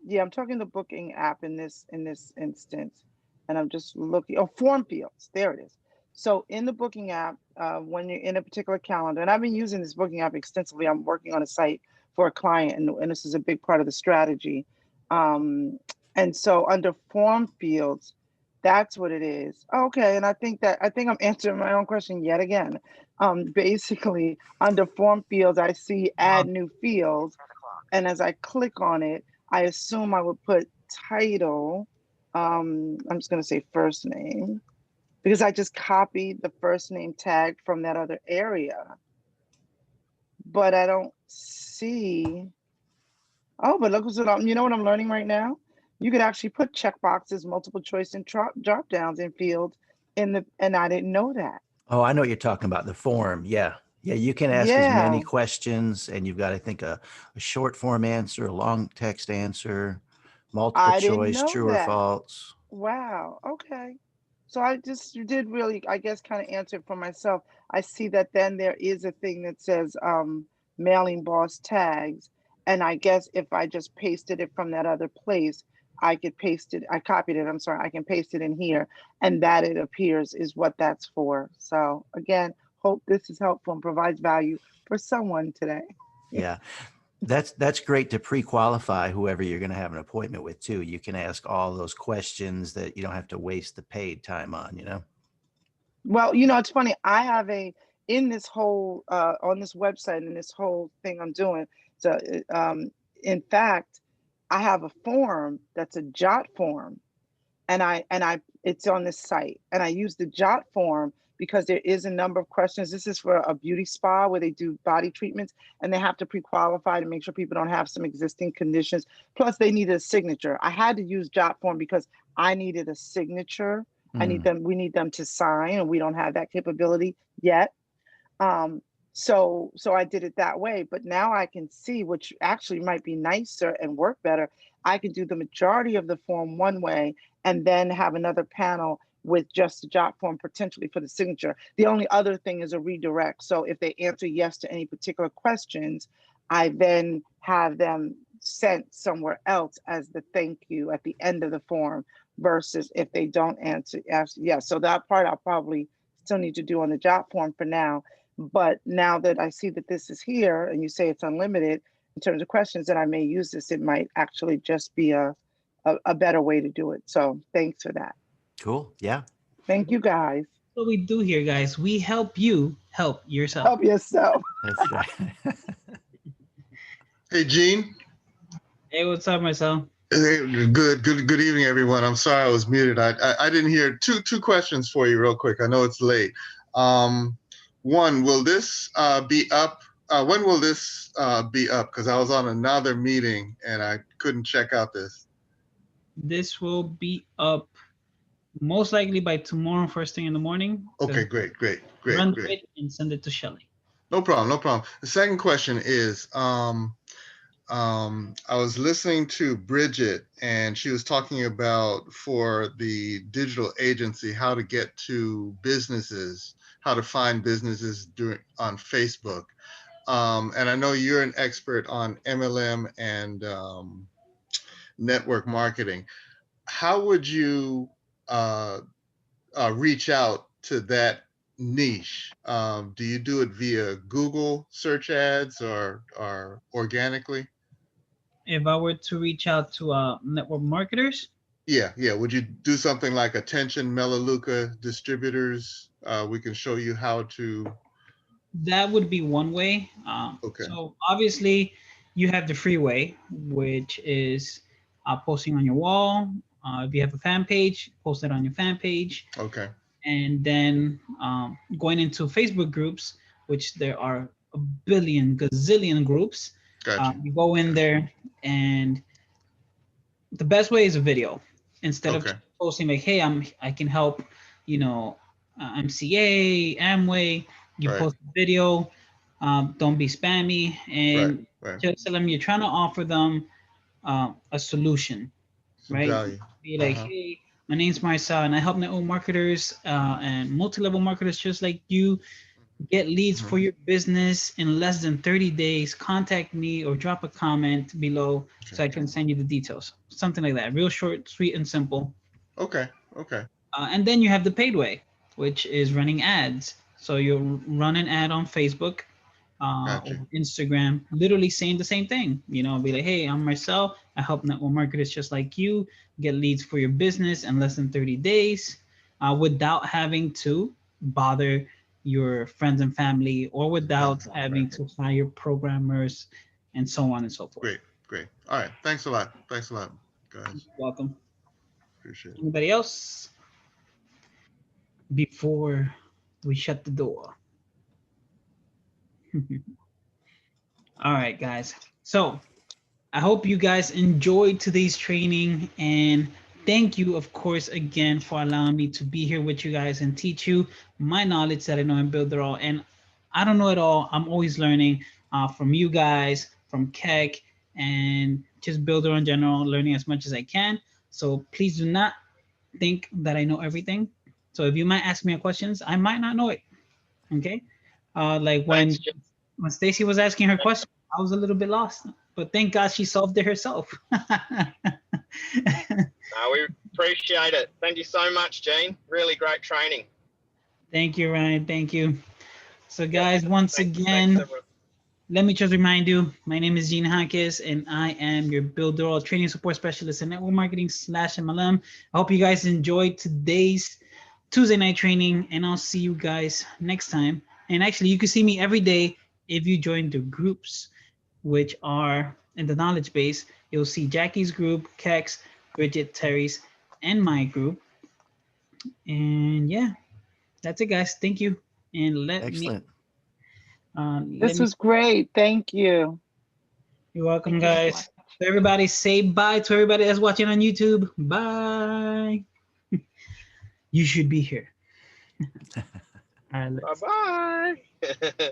Yeah, I'm talking the booking app in this instance, and I'm just looking. Oh, form fields. There it is. So in the booking app, when you're in a particular calendar, and I've been using this booking app extensively. I'm working on a site for a client, and this is a big part of the strategy. And so under form fields, that's what it is. Okay, and I think I'm answering my own question yet again. Basically, under form fields, I see add new fields, and as I click on it, I assume I would put title. I'm just going to say first name because I just copied the first name tag from that other area, but I don't see. Oh, but look what you know what I'm learning right now? You could actually put checkboxes, multiple choice, and drop downs in fields and I didn't know that.
Oh, I know what you're talking about, the form. Yeah. Yeah, you can ask as many questions, and you've got, I think, a short form answer, a long text answer, multiple choice, true or false.
Wow. Okay. So I just did really, I guess, kind of answer it for myself. I see that then there is a thing that says mailing boss tags. And I guess if I just pasted it from that other place, I could paste it. I copied it. I'm sorry. I can paste it in here, and that it appears is what that's for. So again, hope this is helpful and provides value for someone today.
Yeah. That's great to pre-qualify whoever you're going to have an appointment with too. You can ask all those questions that you don't have to waste the paid time on.
Well, it's funny. I have in this whole on this website and this whole thing I'm doing. So in fact, I have a form that's a jot form, and I it's on this site, and I use the jot form because there is a number of questions. This is for a beauty spa where they do body treatments, and they have to pre-qualify to make sure people don't have some existing conditions. Plus, they need a signature. I had to use JotForm because I needed a signature. I need them. We need them to sign, and we don't have that capability yet. So I did it that way. But now I can see, which actually might be nicer and work better. I can do the majority of the form one way, and then have another panel with just the jot form potentially for the signature. The only other thing is a redirect. So if they answer yes to any particular questions, I then have them sent somewhere else as the thank you at the end of the form, versus if they don't answer yes. So that part I'll probably still need to do on the jot form for now. But now that I see that this is here and you say it's unlimited in terms of questions that I may use this, it might actually just be a better way to do it. So thanks for that.
Cool. Yeah.
Thank you, guys.
What we do here, guys, we help you help yourself.
Help yourself.
That's right.
Hey, Gene.
Hey, what's up, Marcel?
Hey, good evening, everyone. I'm sorry I was muted. I didn't hear two questions for you real quick. I know it's late. One, will this be up? When will this be up? Because I was on another meeting and I couldn't check out this.
This will be up most likely by tomorrow, first thing in the morning.
Okay, great.
Run it and send it to Shelly.
No problem. The second question is, I was listening to Bridget, and she was talking about, for the digital agency, how to get to businesses, how to find businesses on Facebook. And I know you're an expert on MLM and network marketing. How would you reach out to that niche? Do you do it via Google search ads or organically?
If I were to reach out to network marketers?
Yeah. Would you do something like Attention Melaleuca Distributors? We can show you how to.
That would be one way.
Okay.
So obviously you have the free way, which is posting on your wall. If you have a fan page, post it on your fan page.
Okay.
And then going into Facebook groups, which there are a gazillion groups.
Gotcha.
You go in there, and the best way is a video. Instead of posting like, hey, I can help, MCA, Amway. You post a video. Don't be spammy, and just tell them you're trying to offer them a solution, right?
Value.
Be like, hey, my name's Marcel, and I help network marketers and multi-level marketers just like you get leads for your business in less than 30 days. Contact me or drop a comment below so I can send you the details. Something like that. Real short, sweet, and simple.
Okay.
And then you have the paid way, which is running ads. So you'll run an ad on Facebook or Instagram, literally saying the same thing. Be like, hey, I'm Marcel. I help network marketers just like you get leads for your business in less than 30 days without having to bother your friends and family, or without having to hire programmers and so on and so forth.
Great. All right. Thanks a lot, guys.
You're welcome.
Appreciate it.
Anybody else before we shut the door? All right, guys. So I hope you guys enjoyed today's training, and thank you, of course, again for allowing me to be here with you guys and teach you my knowledge that I know in Builderall. And I don't know it all. I'm always learning from you guys, from Keck, and just Builderall in general, learning as much as I can. So please do not think that I know everything. So if you might ask me questions, I might not know it. Okay. Like when Stacy was asking her question, I was a little bit lost, but thank God she solved it herself.
We appreciate it. Thank you so much, Gene. Really great training.
Thank you, Ryan. Thank you. So guys, once again, let me just remind you, my name is Gene Jaquez, and I am your Builderall training support specialist in network marketing /MLM. I hope you guys enjoyed today's Tuesday night training, and I'll see you guys next time. And actually, you can see me every day if you join the groups, which are in the knowledge base. You'll see Jackie's group, Keck's, Bridget, Terry's, and my group. And yeah, that's it, guys. Thank you. And let
Excellent.
me.
This was great. Thank you.
You're welcome,
Thank you so
guys.
much.
So everybody say bye to everybody that's watching on YouTube. Bye. You should be here. All right,
Bye bye.